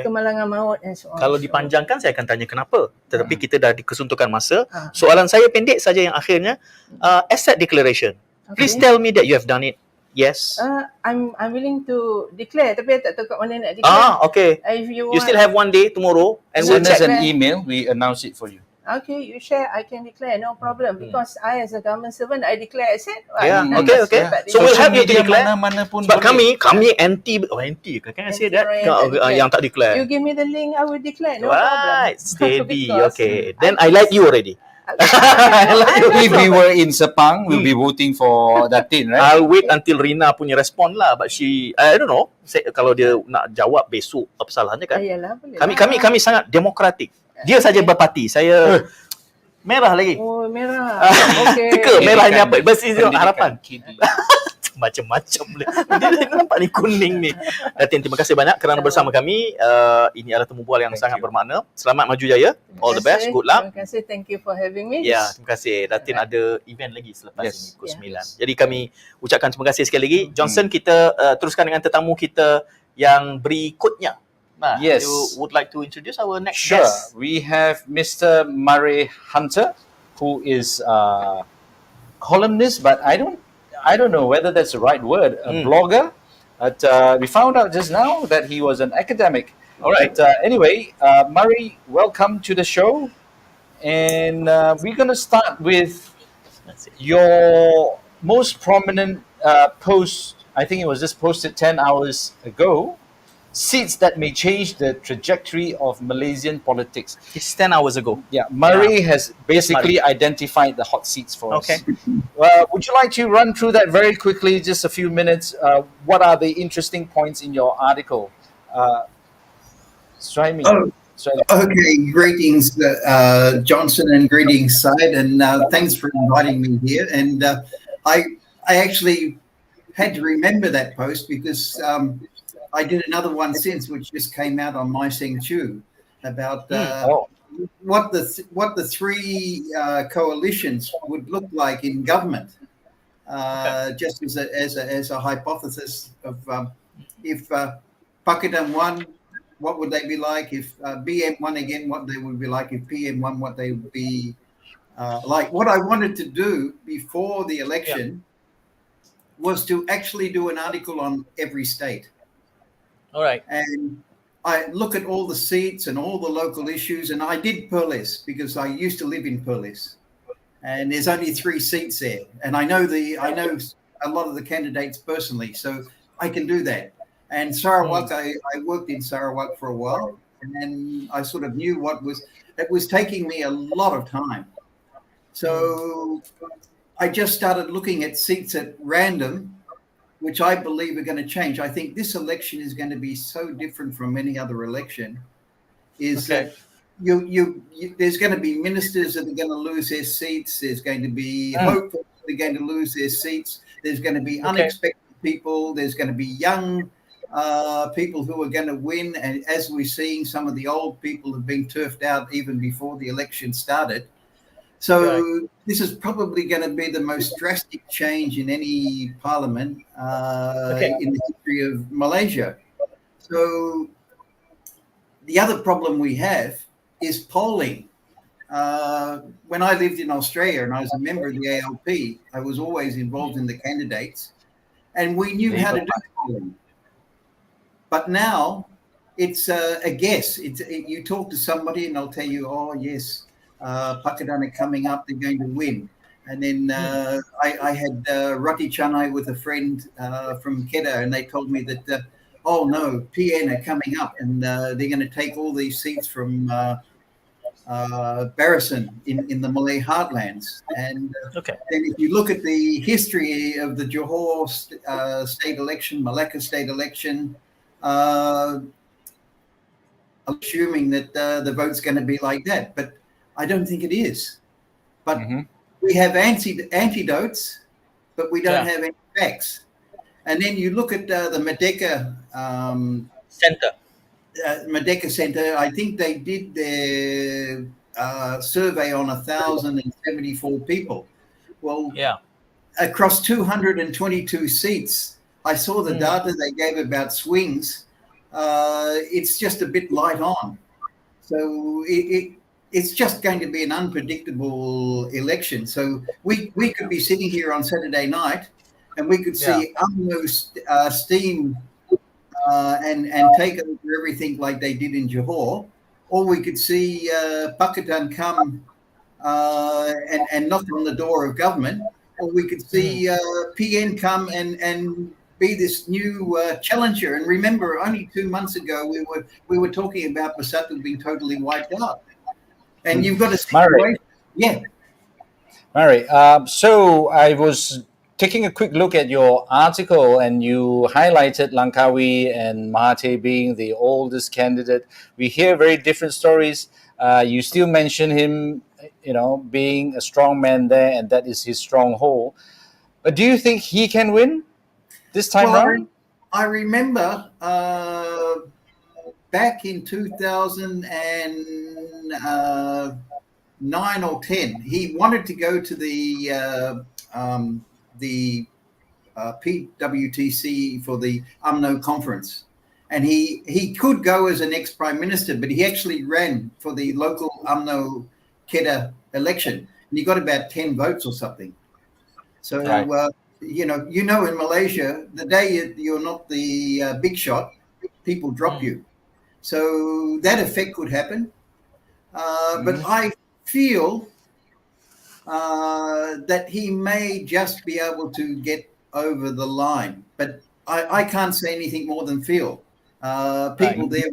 kemalangan maut and so on. Kalau dipanjangkan saya akan tanya kenapa, tetapi kita dah dikesuntukan masa. Soalan saya pendek saja yang akhirnya, asset declaration. Please tell me that you have done it. Yes. I'm willing to declare, tapi I tak tahu kat mana nak declare. Okay. If you still have one day tomorrow, and send us an email, we announce it for you. Okay, you share, I can declare, no problem. Because I as a government servant, I declare asset. Okay. So we'll help you to declare. Mana pun Sebab boleh. kami anti can I say that? Yang tak declare. You give me the link, I will declare, no problem. Right, steady. Because Okay. Then I like you already. If we were in Sepang, we'll be voting for Datin, right? I'll wait until Rina punya respond lah, but I don't know, kalau dia nak jawab besok, apa salahnya kan? Ayalah, boleh Kami sangat demokratik. Dia saja berparti, saya merah lagi. Oh, merah. Okay. Ke merahnya apa? Besi harapan. Kidi. Macam-macam boleh. Dia nampak ni kuning ni. Datin, terima kasih banyak kerana bersama kami. Ini adalah temu bual yang sangat bermakna. Selamat maju jaya. All the best. Good luck. Terima kasih. Thank you for having me. Ya, terima kasih. Datin ada event lagi selepas ini pukul 9. Jadi kami ucapkan terima kasih sekali lagi. Johnson, kita teruskan dengan tetamu kita yang berikutnya. Yes. You would like to introduce our next Sure. guest? We have Mr. Murray Hunter, who is a columnist, but I don't know whether that's the right word, a blogger. But we found out just now that he was an academic. All right. But, anyway, Murray, welcome to the show. And we're going to start with your most prominent post. I think it was just posted 10 hours ago. Seats that may change the trajectory of Malaysian politics. It's 10 hours ago. Yeah, Murray has basically identified the hot seats for us. Okay. Would you like to run through that very quickly, just a few minutes? What are the interesting points in your article? Straimi. Okay, greetings, Johnson, and greetings, Syed, and thanks for inviting me here. And I actually had to remember that post because I did another one since, which just came out on My Sing Chu, about what the three coalitions would look like in government, just as a hypothesis of if Pakistan won, what would they be like? If BM won again, what they would be like? If PM won, what they would be like? What I wanted to do before the election was to actually do an article on every state. All right. And I look at all the seats and all the local issues, and I did Perlis because I used to live in Perlis, and there's only 3 seats there, and I know a lot of the candidates personally, so I can do that. And Sarawak, I worked in Sarawak for a while, and then I sort of knew it was taking me a lot of time. So I just started looking at seats at random, which I believe are going to change. I think this election is going to be so different from any other election. That there's going to be ministers that are going to lose their seats. There's going to be hopeful that are going to lose their seats. There's going to be unexpected people. There's going to be young people who are going to win. And as we're seeing, some of the old people have been turfed out even before the election started. So this is probably going to be the most drastic change in any parliament in the history of Malaysia. So the other problem we have is polling. When I lived in Australia and I was a member of the ALP, I was always involved in the candidates, and we knew how to do polling. But now it's a guess. You talk to somebody and they'll tell you, oh, yes, Pakistan are coming up, they're going to win. And then I had Rati Chanai with a friend from Kedah, and they told me that, oh no, PN are coming up, and they're going to take all these seats from Barisan in the Malay heartlands. And then if you look at the history of the Johor state election, Malacca state election, assuming that the vote's going to be like that, but I don't think it is. But we have antidotes, but we don't have any facts. And then you look at the Merdeka Center. Merdeka Center, I think they did their survey on 1,074 people. Well, across 222 seats, I saw the data they gave about swings. It's just a bit light on. So it's just going to be an unpredictable election. So we could be sitting here on Saturday night and we could see almost steam and take over everything like they did in Johor, or we could see Pakistan come and knock on the door of government, or we could see PN come and be this new challenger. And remember, only 2 months ago we were talking about Bersatu being totally wiped out, and you've got a situation. Yeah, Mary. So I was taking a quick look at your article, and you highlighted Langkawi and Mahathir being the oldest candidate. We hear very different stories. You still mention him, being a strong man there, and that is his stronghold. But do you think he can win this time round? I remember back in 2009 or 10, he wanted to go to the PWTC for the UMNO conference. And he could go as an ex-prime minister, but he actually ran for the local UMNO Kedah election. And he got about 10 votes or something. So, in Malaysia, the day you're not the big shot, people drop you. So that effect could happen. But I feel that he may just be able to get over the line. But I can't say anything more than feel. People there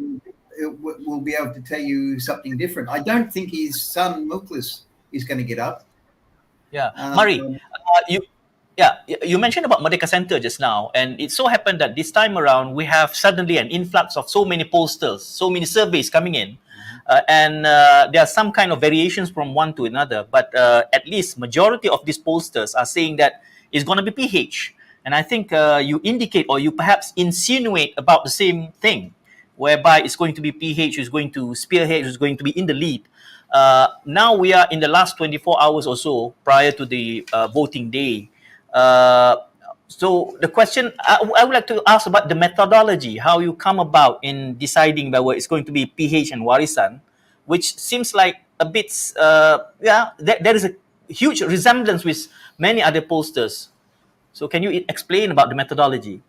will be able to tell you something different. I don't think his son, Mukhlis, is going to get up. Yeah. Mari, you mentioned about Merdeka Center just now, and it so happened that this time around we have suddenly an influx of so many posters, so many surveys coming in, and there are some kind of variations from one to another, but at least majority of these posters are saying that it's going to be PH. And I think you indicate, or you perhaps insinuate about the same thing, whereby it's going to be PH who's going to spearhead, who's going to be in the lead. Now we are in the last 24 hours or so prior to the voting day. So the question, I would like to ask about the methodology, how you come about in deciding whether it's going to be PH and Warisan, which seems like a bit, there is a huge resemblance with many other posters. So can you explain about the methodology?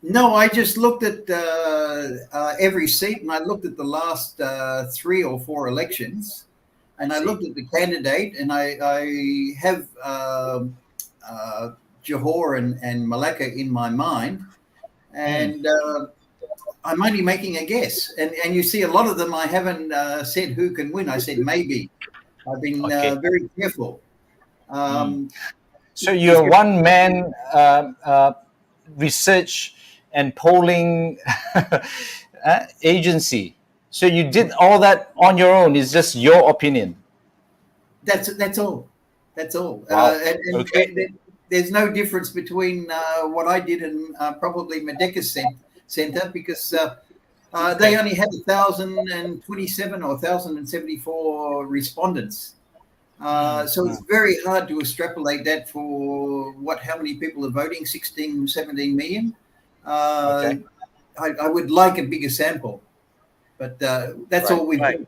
No, I just looked at every seat, and I looked at the last 3 or 4 elections, and I looked at the candidate, and I have Johor and Malacca in my mind, and I'm only making a guess. And you see, a lot of them I haven't said who can win. I said maybe. I've been very careful. So you're one-man research and polling agency. So you did all that on your own. It's just your opinion. That's all. That's all. Wow. There's no difference between what I did and probably Merdeka's Centre, because they only had 1,027 or 1,074 respondents. So it's very hard to extrapolate that for how many people are voting, 16, 17 million. I would like a bigger sample, but that's all we do.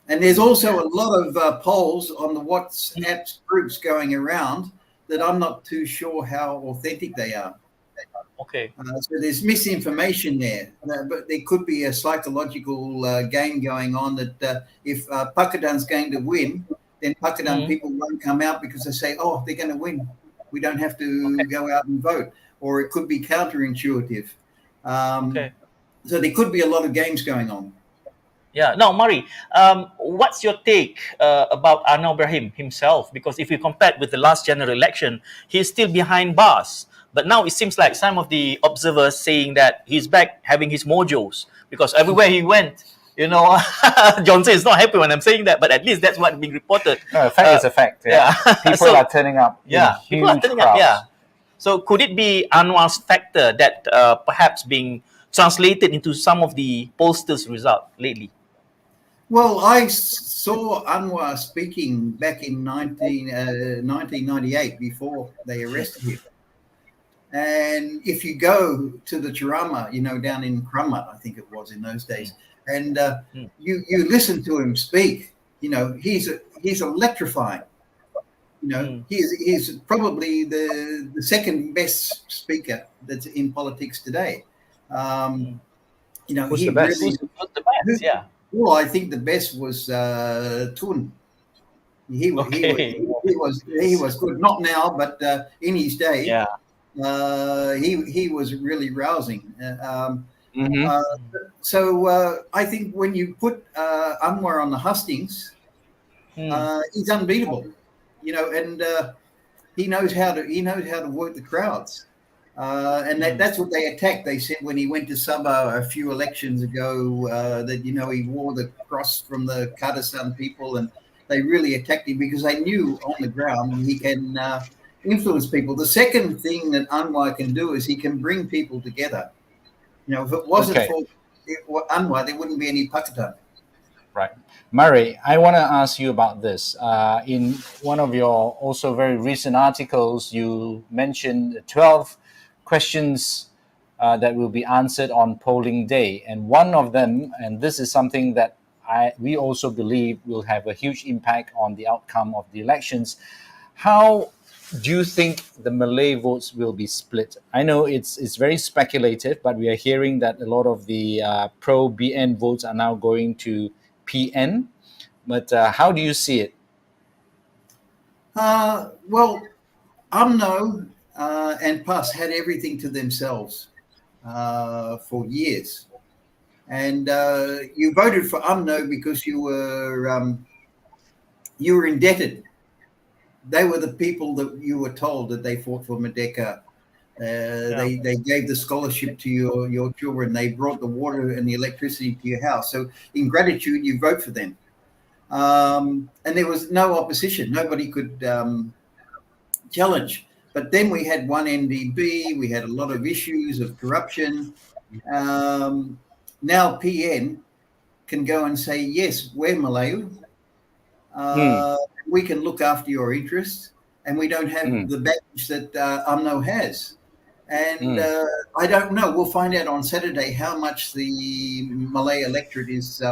And there's also a lot of polls on the WhatsApp groups going around that I'm not too sure how authentic they are. So there's misinformation there, but there could be a psychological game going on that if Pakudan's going to win, then Pakudan people won't come out because they say, oh, they're going to win. We don't have to go out and vote. Or it could be counterintuitive. So there could be a lot of games going on. Yeah. Now, Mari, what's your take about Anwar Ibrahim himself? Because if you compare it with the last general election, he's still behind bars. But now it seems like some of the observers saying that he's back having his mojos, because everywhere he went, Johnson is not happy when I'm saying that, but at least that's what's being reported. No, a fact is a fact. Yeah. People are turning up. People are turning up. Yeah. So could it be Anwar's factor that perhaps being translated into some of the pollsters' result lately? Well, I saw Anwar speaking back in 1998 before they arrested him. And if you go to the Ceramah, down in Kramat, I think it was in those days, and you listen to him speak, he's electrifying. He's probably the second best speaker that's in politics today. Who's the best? Who's the best? Yeah. Well, I think the best was Tun. He was good. Not now, but in his day, he was really rousing. So I think when you put Anwar on the hustings, he's unbeatable, and he knows how to work the crowds. And that's what they attacked. They said when he went to Sabah a few elections ago that he wore the cross from the Kurdistan people, and they really attacked him because they knew on the ground he can influence people. The second thing that Anwar can do is he can bring people together. If it wasn't for Anwar, there wouldn't be any Pakistan. Right. Murray, I want to ask you about this. In one of your also very recent articles, you mentioned 12 questions that will be answered on polling day. And one of them, and this is something that we also believe will have a huge impact on the outcome of the elections. How do you think the Malay votes will be split? I know it's very speculative, but we are hearing that a lot of the pro-BN votes are now going to PN. But how do you see it? Well, UMNO and PAS had everything to themselves for years. And you voted for UMNO because you were indebted. They were the people that you were told that they fought for Merdeka. They gave the scholarship to your children. They brought the water and the electricity to your house. So in gratitude, you vote for them. And there was no opposition. Nobody could challenge. But then we had one NDB. We had a lot of issues of corruption. Now PN can go and say, yes, we're Malayu. We can look after your interests, and we don't have the baggage that UMNO has. And I don't know. We'll find out on Saturday how much the Malay electorate is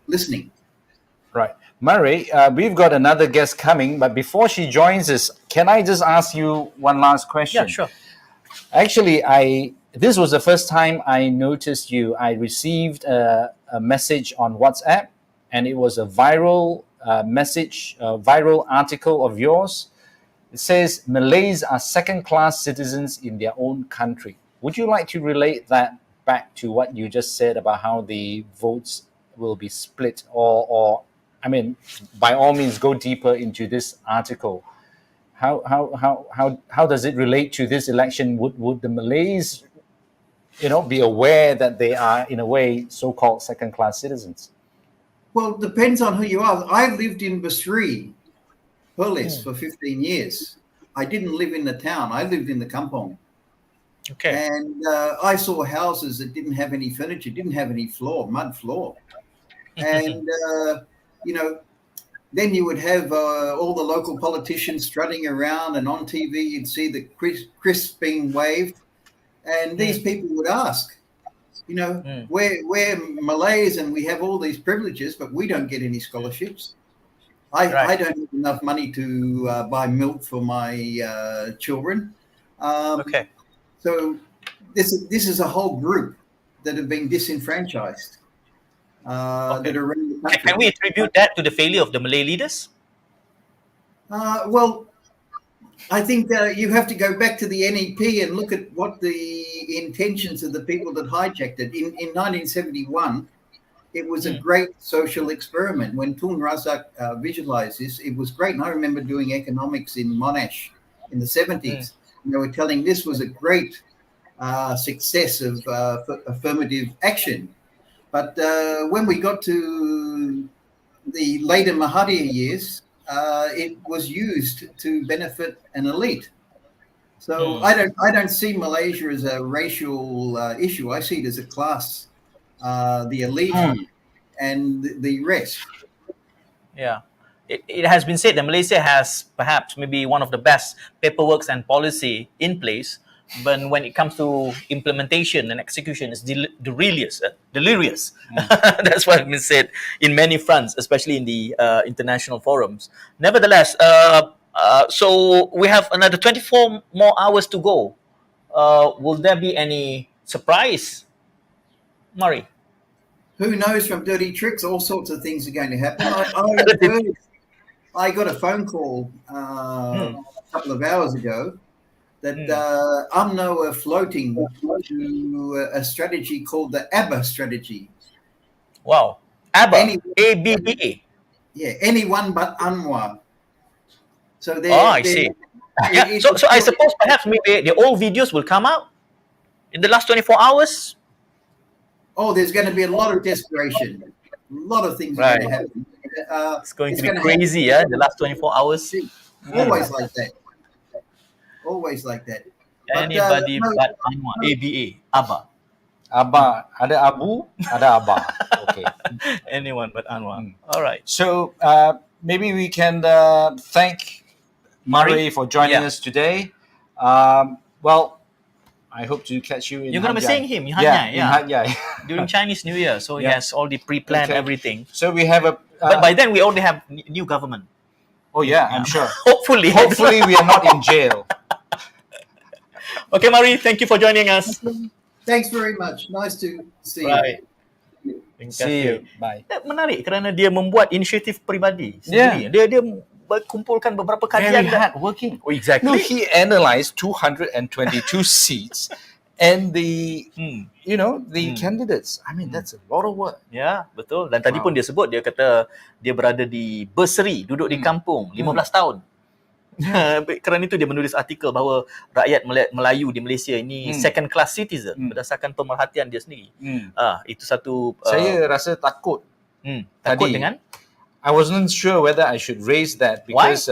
listening. Right. Murray, we've got another guest coming, but before she joins us, can I just ask you one last question? Yeah, sure. Actually, this was the first time I noticed you. I received a message on WhatsApp, and it was a viral message, a viral article of yours. It says, Malays are second-class citizens in their own country. Would you like to relate that back to what you just said about how the votes will be split? Or I mean, by all means, go deeper into this article. How does it relate to this election? Would the Malays, be aware that they are, in a way, so-called second-class citizens? Well, it depends on who you are. I lived in Basri, Perlis, for 15 years. I didn't live in the town. I lived in the kampong. Okay. And I saw houses that didn't have any furniture, didn't have any floor, mud floor. And, then you would have all the local politicians strutting around, and on TV you'd see the crisp being waved. And these people would ask, we're Malays and we have all these privileges, but we don't get any scholarships. I don't have enough money to buy milk for my children. Okay. So this is a whole group that have been disenfranchised. That are around the country. Can we attribute that to the failure of the Malay leaders? Well, I think you have to go back to the NEP and look at what the intentions of the people that hijacked it. In 1971, it was a great social experiment. When Tun Razak visualized this, it was great. And I remember doing economics in Monash in the 70s. And they were telling this was a great success of affirmative action. But when we got to the later Mahathir years, it was used to benefit an elite. So I don't see Malaysia as a racial issue. I see it as a class, the elite and the rest. Yeah. It has been said that Malaysia has perhaps maybe one of the best paperwork and policy in place, but when it comes to implementation and execution, it's delirious. That's what has been said in many fronts, especially in the international forums. Nevertheless, so we have another 24 more hours to go. Will there be any surprise, Murray? Who knows? From dirty tricks, all sorts of things are going to happen. I got a phone call a couple of hours ago that UMNO are floating to a strategy called the ABBA strategy. Wow. ABBA. ABBA. Yeah, anyone but Anwar. So I see. Yeah. So I suppose perhaps maybe the old videos will come out in the last 24 hours. Oh, there's going to be a lot of desperation. A lot of things are going to happen. It's going to be crazy, the last 24 hours. Always like that. Always like that. Anybody but Anwar. ABA. ABBA. Abba, ada Abu, ada Abba. Okay. Anyone but Anwar. All right. So maybe we can thank Murray for joining us today. Well, I hope to catch you in You're going to be seeing him in Hat Yai, in Hat Yai. during Chinese New Year. So he has all the pre-planned everything. So we have a... but by then we already have new government. Oh yeah, I'm sure. Hopefully we are not in jail. Okay, Murray, thank you for joining us. Thanks very much. Nice to see you. See you. Bye. Menarik kerana dia membuat inisiatif peribadi sendiri. Dia kumpulkan beberapa kajian. Very hard working. Oh, exactly. No, he analysed 222 seats and the candidates. I mean, that's a lot of work. Ya, betul. Dan tadi pun dia sebut, dia kata dia berada di bursary, duduk di kampung 15 tahun. Kerana itu dia menulis artikel bahawa rakyat Melayu di Malaysia ini second class citizen berdasarkan pemerhatian dia sendiri. Itu satu saya rasa takut. Takut dengan? I wasn't sure whether I should raise that because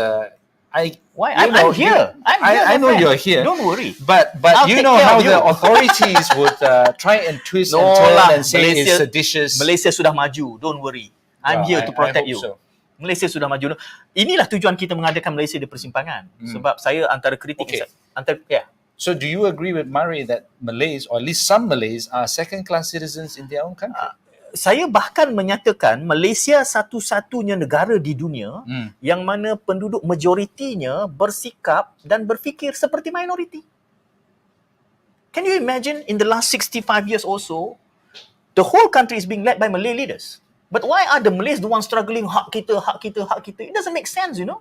Why? I'm here. I know you're here. Don't worry. But you know how the authorities would try and twist and turn and say it's seditious. Malaysia sudah maju. Don't worry. I'm here to protect you. So. Malaysia sudah maju. Inilah tujuan kita mengadakan Malaysia di Persimpangan. Sebab saya antara kritik So do you agree with Murray that Malays, or at least some Malays, are second-class citizens in their own country? Saya bahkan menyatakan Malaysia satu-satunya negara di dunia yang mana penduduk majoritinya bersikap dan berfikir seperti minoriti. Can you imagine in the last 65 years or so, the whole country is being led by Malay leaders. But why are the Malays the ones struggling, hak kita, hak kita, hak kita? It doesn't make sense, you know.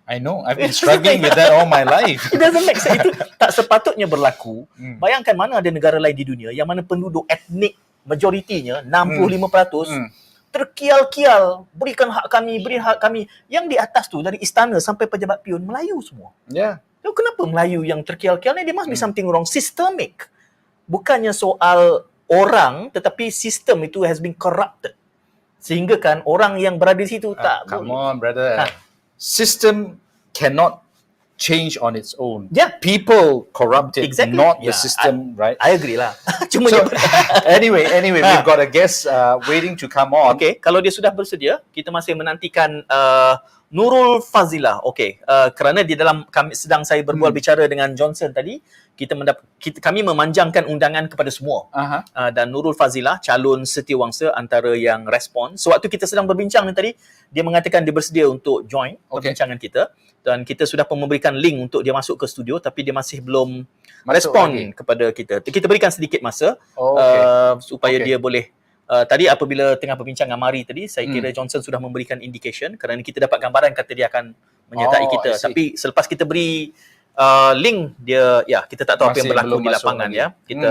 I know. I've been struggling with that all my life. It doesn't make sense. Itu tak sepatutnya berlaku. Bayangkan mana ada negara lain di dunia yang mana penduduk etnik majoritinya 65% terkial-kial, berikan hak kami, beri hak kami. Yang di atas tu dari istana sampai pejabat pion Melayu semua. Yeah. So, kenapa Melayu yang terkial-kial ni? There must be something wrong. Systemic. Bukannya soal orang, tetapi sistem itu has been corrupted. Sehingga kan orang yang berada di situ tak come on, brother. System cannot change on its own. Yeah. People corrupt it, exactly. not the system, right? I agree lah. Cuma so, anyway, we've got a guest waiting to come on. Okay, kalau dia sudah bersedia, kita masih menantikan Nurul Fazilah. Okay, kerana di dalam sedang saya berbual bicara dengan Johnson tadi, kami memanjangkan undangan kepada semua. Dan Nurul Fazilah, calon setiawangsa antara yang respon. Sewaktu kita sedang berbincang tadi, dia mengatakan dia bersedia untuk join perbincangan kita. Dan kita sudah memberikan link untuk dia masuk ke studio, tapi dia masih belum respon kepada kita. Kita berikan sedikit masa supaya dia boleh. Tadi apabila tengah berbincang dengan Mari tadi, saya kira Johnson sudah memberikan indication kerana kita dapat gambaran kata dia akan menyertai kita. Tapi selepas kita beri link dia, kita tak tahu apa yang berlaku di lapangan lagi. Kita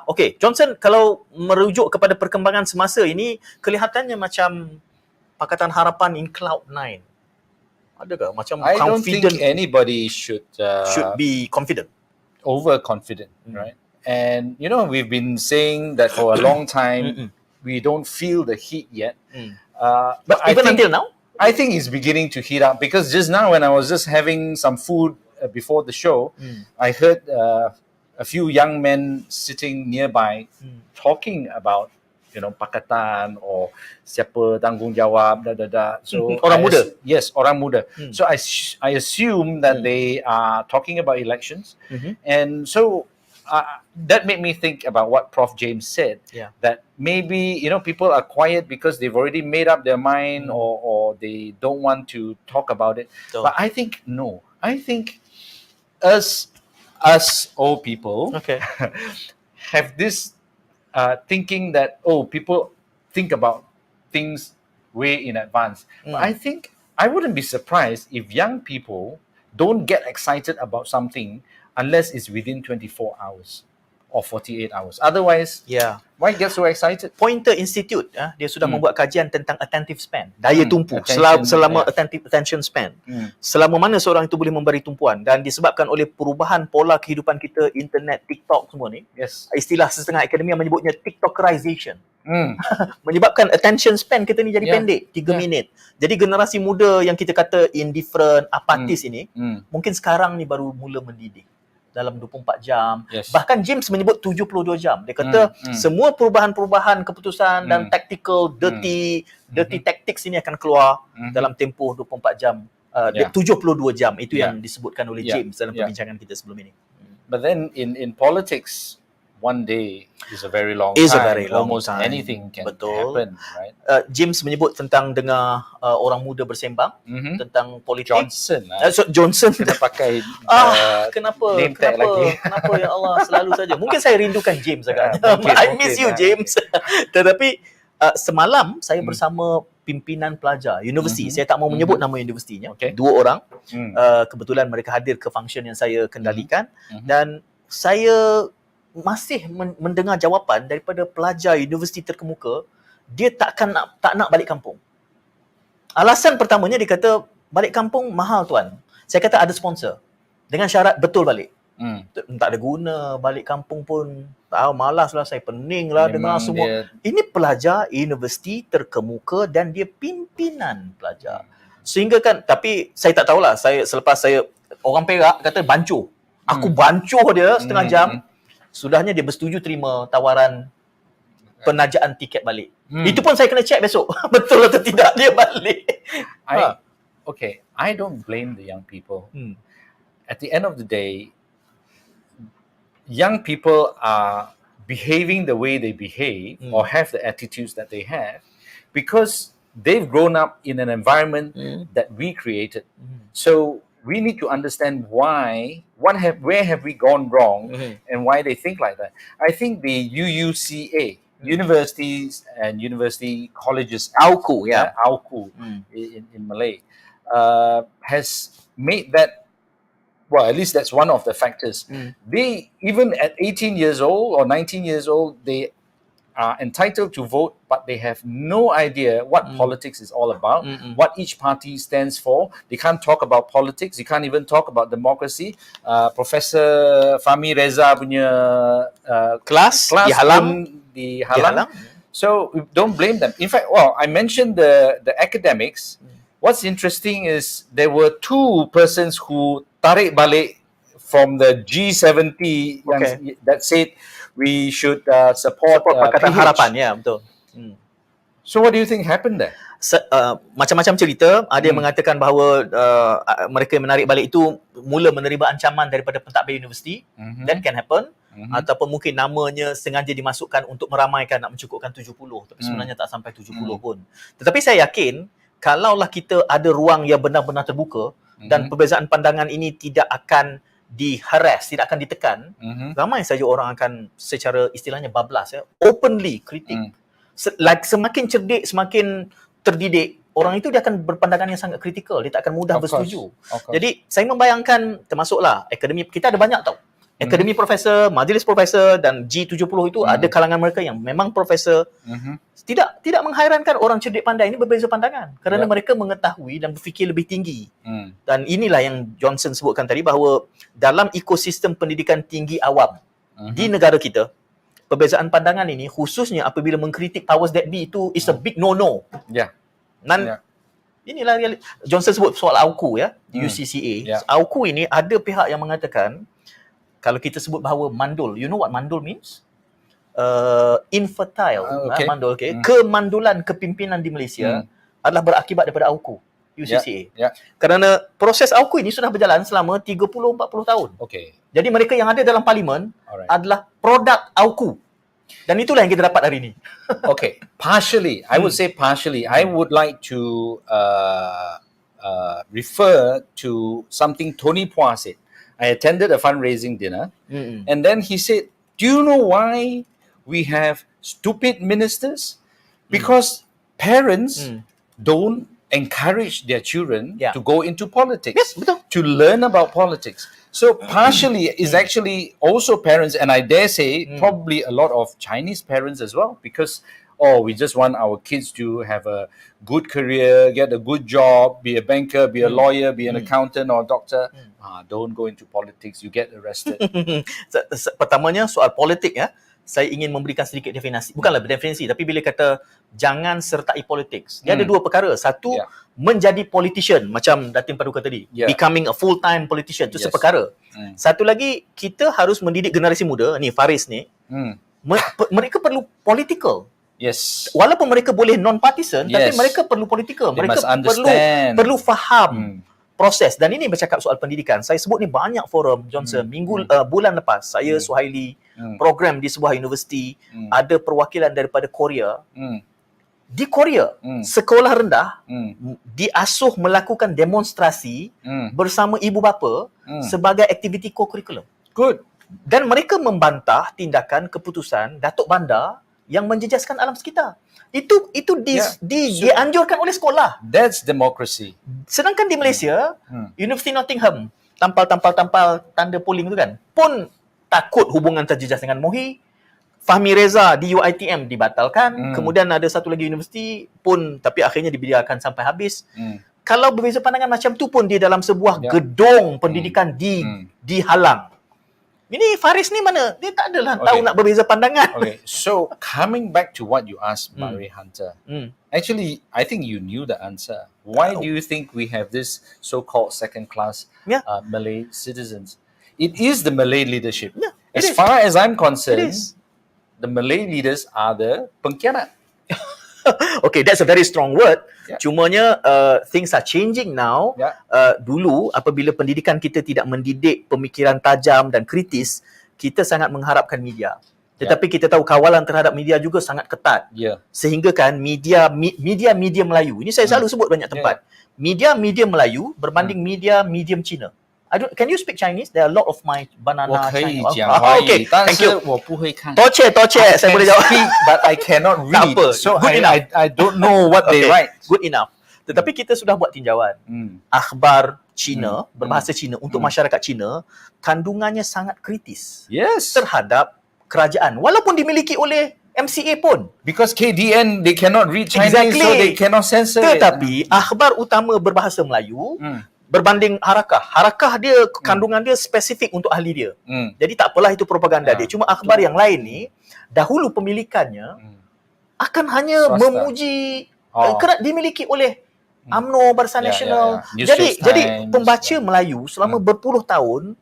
okay, Johnson, kalau merujuk kepada perkembangan semasa ini, kelihatannya macam Pakatan Harapan in Cloud9. Adakah macam I confident? don't think anybody should be confident, overconfident, right? And you know, we've been saying that for a long time. We don't feel the heat yet, but even until now, I think it's beginning to heat up, because just now when I was just having some food before the show, I heard a few young men sitting nearby talking about, you know, pakatan or siapa tanggungjawab, So orang muda. Yes, orang muda. So I assume that they are talking about elections, and so that made me think about what Prof. James said, that maybe, you know, people are quiet because they've already made up their mind, or they don't want to talk about it. But I think no. I think us old people have this thinking that people think about things way in advance. But I I wouldn't be surprised if young people don't get excited about something unless it's within 24 hours or 48 hours. Otherwise, why get so excited? Pointer Institute dia sudah membuat kajian tentang attentive span, daya tumpu, selama attention span. Selama mana seorang itu boleh memberi tumpuan, dan disebabkan oleh perubahan pola kehidupan kita, internet, TikTok semua ni. Istilah setengah akademia menyebutnya TikTokerization. Menyebabkan attention span kita ni jadi pendek, 3 minit. Jadi generasi muda yang kita kata indifferent, apatis ini, mungkin sekarang ni baru mula mendidik dalam 24 jam. Bahkan James menyebut 72 jam. Dia kata semua perubahan-perubahan keputusan dan tactical, dirty tactics ini akan keluar dalam tempoh 24 jam. 72 jam. Itu yang disebutkan oleh James dalam perbincangan kita sebelum ini. But then in politics, one day is a very long time. Almost anything can happen, right? James menyebut tentang dengar orang muda bersembang tentang politik. Johnson kena pakai kenapa ya Allah, selalu saja. Mungkin saya rindukan James agak. I miss you, James. Tetapi semalam saya bersama pimpinan pelajar universiti. Saya tak mau menyebut nama universitinya. 2 orang. Kebetulan mereka hadir ke function yang saya kendalikan, dan saya masih mendengar jawapan daripada pelajar universiti terkemuka. Dia tak nak balik kampung. Alasan pertamanya dia kata balik kampung mahal tuan. Saya kata ada sponsor dengan syarat betul balik. Tak ada guna balik kampung pun. Malas lah, saya pening lah dengar semua. Ini pelajar universiti terkemuka dan dia pimpinan pelajar. Sehingga kan, tapi saya tak tahulah. Selepas saya, orang Perak kata bancuh. Aku bancuh dia setengah jam. Sudahnya dia bersetuju terima tawaran penajaan tiket balik. Itu pun saya kena check besok. Betul atau tidak dia balik. I don't blame the young people. At the end of the day, young people are behaving the way they behave or have the attitudes that they have because they've grown up in an environment that we created. So we need to understand where have we gone wrong and why they think like that. I think the UUCA, universities and university colleges, AUKU in Malay, has made that, well, at least that's one of the factors. They, even at 18 years old or 19 years old, they are entitled to vote, but they have no idea what politics is all about, what each party stands for. They can't talk about politics. You can't even talk about democracy. Professor Fahmi Reza punya kelas dihalang. So don't blame them. In fact, I mentioned the academics. What's interesting is there were 2 persons who tarik balik from the G70 that said we should support Pakatan Harapan. Betul. So what do you think happened there? Macam-macam cerita. Ada yang mengatakan bahawa mereka yang menarik balik itu mula menerima ancaman daripada pentadbir universiti. That can happen. Ataupun mungkin namanya sengaja dimasukkan untuk meramaikan, nak mencukupkan 70. Tapi sebenarnya tak sampai 70 pun. Tetapi saya yakin kalaulah kita ada ruang yang benar-benar terbuka dan perbezaan pandangan ini tidak akan diharas, tidak akan ditekan, ramai saja orang akan secara istilahnya bablas, openly kritik. Semakin cerdik, semakin terdidik, orang itu dia akan berpandangan yang sangat kritikal, dia tak akan mudah bersetuju. Jadi saya membayangkan, termasuklah akademi, kita ada banyak tau. Akademi profesor, majlis profesor dan G70 itu ada kalangan mereka yang memang profesor. Tidak menghairankan orang cerdik pandai ini berbeza pandangan kerana mereka mengetahui dan berfikir lebih tinggi. Dan inilah yang Johnson sebutkan tadi bahawa dalam ekosistem pendidikan tinggi awam di negara kita, perbezaan pandangan ini khususnya apabila mengkritik powers that be itu is a big no-no. Inilah Johnson sebut soal AUKU UCCA. AUKU ini ada pihak yang mengatakan kalau kita sebut bahawa mandul, you know what mandul means? Infertile, mandul, kemandulan kepimpinan di Malaysia adalah berakibat daripada AUKU, UCCA. Kerana proses AUKU ini sudah berjalan selama 30-40 tahun. Jadi mereka yang ada dalam parlimen adalah produk AUKU. Dan itulah yang kita dapat hari ini. Partially, I would say partially. I would like to refer to something Tony Phua said. I attended a fundraising dinner, and then he said, do you know why we have stupid ministers? Because parents don't encourage their children Yeah. to go into politics, Yes, betul. to learn about politics. So partially is actually also parents, and I dare say probably a lot of Chinese parents as well, because we just want our kids to have a good career, get a good job, be a banker, be a lawyer, be an accountant or doctor. Don't go into politics, you get arrested. Pertamanya soal politik ya. Saya ingin memberikan sedikit definisi. Bukanlah definisi, tapi bila kata jangan sertai politik, dia ada dua perkara. Satu, menjadi politician macam Datin Paduka tadi. Becoming a full-time politician, itu seperkara. Satu lagi, kita harus mendidik generasi muda, ni Faris ni, mereka perlu political. Yes. Walaupun mereka boleh non-partisan, tapi mereka perlu political. They Mereka must understand. perlu faham proses. Dan ini bercakap soal pendidikan. Saya sebut ni banyak forum, Johnson. Bulan lepas, saya Suhaili, program di sebuah universiti, ada perwakilan daripada Korea. Di Korea, sekolah rendah diasuh melakukan demonstrasi bersama ibu bapa sebagai aktiviti co-curriculum. Good. Dan mereka membantah tindakan keputusan Datuk Bandar yang menjejaskan alam sekitar. Itu dianjurkan oleh sekolah. That's democracy. Sedangkan di Malaysia, Universiti Nottingham, tampal tanda polling tu kan, pun takut hubungan terjejas dengan MOHI. Fahmi Reza di UiTM dibatalkan. Kemudian ada satu lagi universiti pun, tapi akhirnya dibiarkan sampai habis. Kalau berbeza pandangan macam tu pun, dia dalam sebuah gedung pendidikan dihalang. Ini Faris ni mana? Dia tak adalah tahu nak berbeza pandangan. Okay, so coming back to what you asked, Mary Hunter, actually, I think you knew the answer. Why do you think we have this so-called second-class Malay citizens? It is the Malay leadership. Yeah, as far as I'm concerned, the Malay leaders are the pengkhianat. Okay, that's a very strong word. Cumanya things are changing now. Dulu apabila pendidikan kita tidak mendidik pemikiran tajam dan kritis, kita sangat mengharapkan media. Tetapi kita tahu kawalan terhadap media juga sangat ketat. Sehingga kan media Melayu, ini saya selalu sebut banyak tempat. Media Melayu berbanding media medium Cina. Can you speak Chinese? There are a lot of my banana Chinese. Okay, thank you. 多谢 saya boleh jawab. Speak, but I cannot read. Tak apa. So Good I don't know what they write. Good enough. Tetapi kita sudah buat tinjauan. Akhbar Cina, berbahasa Cina untuk masyarakat Cina, kandungannya sangat kritis. Yes. Terhadap kerajaan. Walaupun dimiliki oleh MCA pun. Because KDN, they cannot read Chinese, so they cannot censor it. Tetapi akhbar utama berbahasa Melayu, berbanding harakah dia, kandungan dia spesifik untuk ahli dia. Jadi tak apalah itu propaganda dia. Cuma akhbar yang lain ni, dahulu pemilikannya akan hanya memuji, kerana dimiliki oleh UMNO, Barisan Nasional. Jadi pembaca Melayu selama berpuluh tahun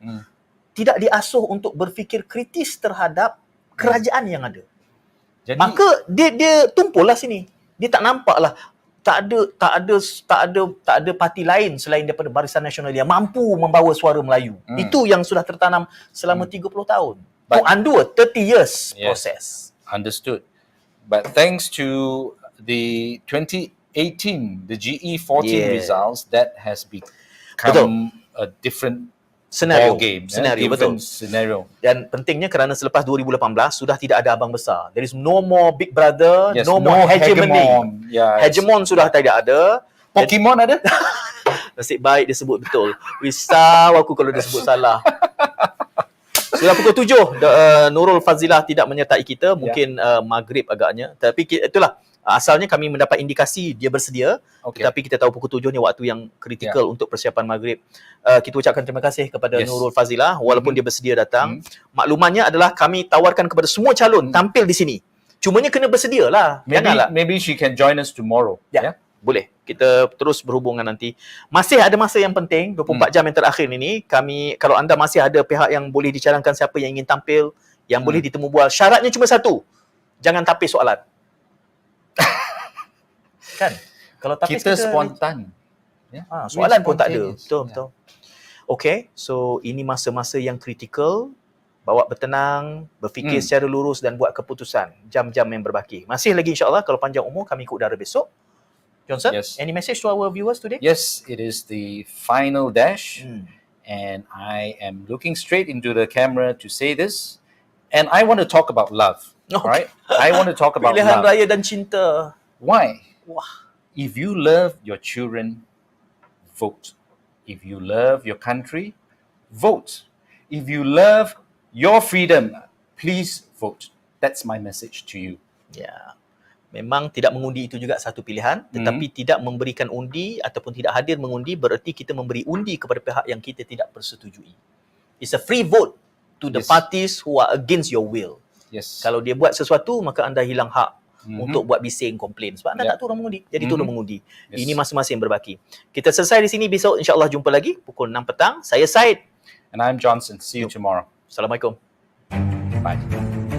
tidak diasuh untuk berfikir kritis terhadap kerajaan yang ada. Maka dia tumpullah sini. Dia tak nampaklah tak ada parti lain selain daripada Barisan Nasional yang mampu membawa suara Melayu. Itu yang sudah tertanam selama 30 tahun. To undo a 30 years process. Understood. But thanks to the 2018, the GE14 results, that has become a different Senario. Scenario. Dan pentingnya kerana selepas 2018 sudah tidak ada abang besar. There is no more big brother, no more hegemony. Hegemon sudah tidak ada. Pokemon ada? Nasib baik dia sebut betul. Risau aku kalau dia sebut salah. Sudah pukul 7, Nurul Fazilah tidak menyertai kita, mungkin maghrib agaknya. Tapi itulah, asalnya kami mendapat indikasi dia bersedia, tetapi kita tahu pukul 7 ni waktu yang kritikal untuk persiapan maghrib. Kita ucapkan terima kasih kepada Nurul Fazilah walaupun dia bersedia datang. Maklumannya adalah kami tawarkan kepada semua calon tampil di sini. Cumanya kena bersedia lah. Maybe she can join us tomorrow. Boleh. Kita terus berhubungan nanti. Masih ada masa yang penting, 24 jam yang terakhir ini. Kami, kalau anda masih ada pihak yang boleh dicadangkan siapa yang ingin tampil, yang boleh ditemu bual, syaratnya cuma satu. Jangan tapis soalan. Kan? Kalau tapis kita spontan. Soalan pun tak ada. Betul. Okay, so ini masa-masa yang kritikal. Bawa bertenang, berfikir secara lurus dan buat keputusan. Jam-jam yang berbaki. Masih lagi insyaAllah, kalau panjang umur, kami ikut udara besok. Johnson, any message to our viewers today? Yes, it is the final dash. And I am looking straight into the camera to say this. And I want to talk about love. Right? I want to talk about Pilihan love. raya dan cinta. Why? Wah. If you love your children, vote. If you love your country, vote. If you love your freedom, please vote. That's my message to you. Ya. Memang tidak mengundi itu juga satu pilihan, tetapi tidak memberikan undi ataupun tidak hadir mengundi bererti kita memberi undi kepada pihak yang kita tidak persetujui. It's a free vote to the parties who are against your will. Yes. Kalau dia buat sesuatu, maka anda hilang hak untuk buat bising, komplain. Sebab anda tak turun mengundi. Jadi turun mengundi. Ini masing-masing berbaki. Kita selesai di sini. Besok insyaAllah jumpa lagi pukul 6 petang. Saya Syed. And I'm Johnson. See you tomorrow. Assalamualaikum. Bye.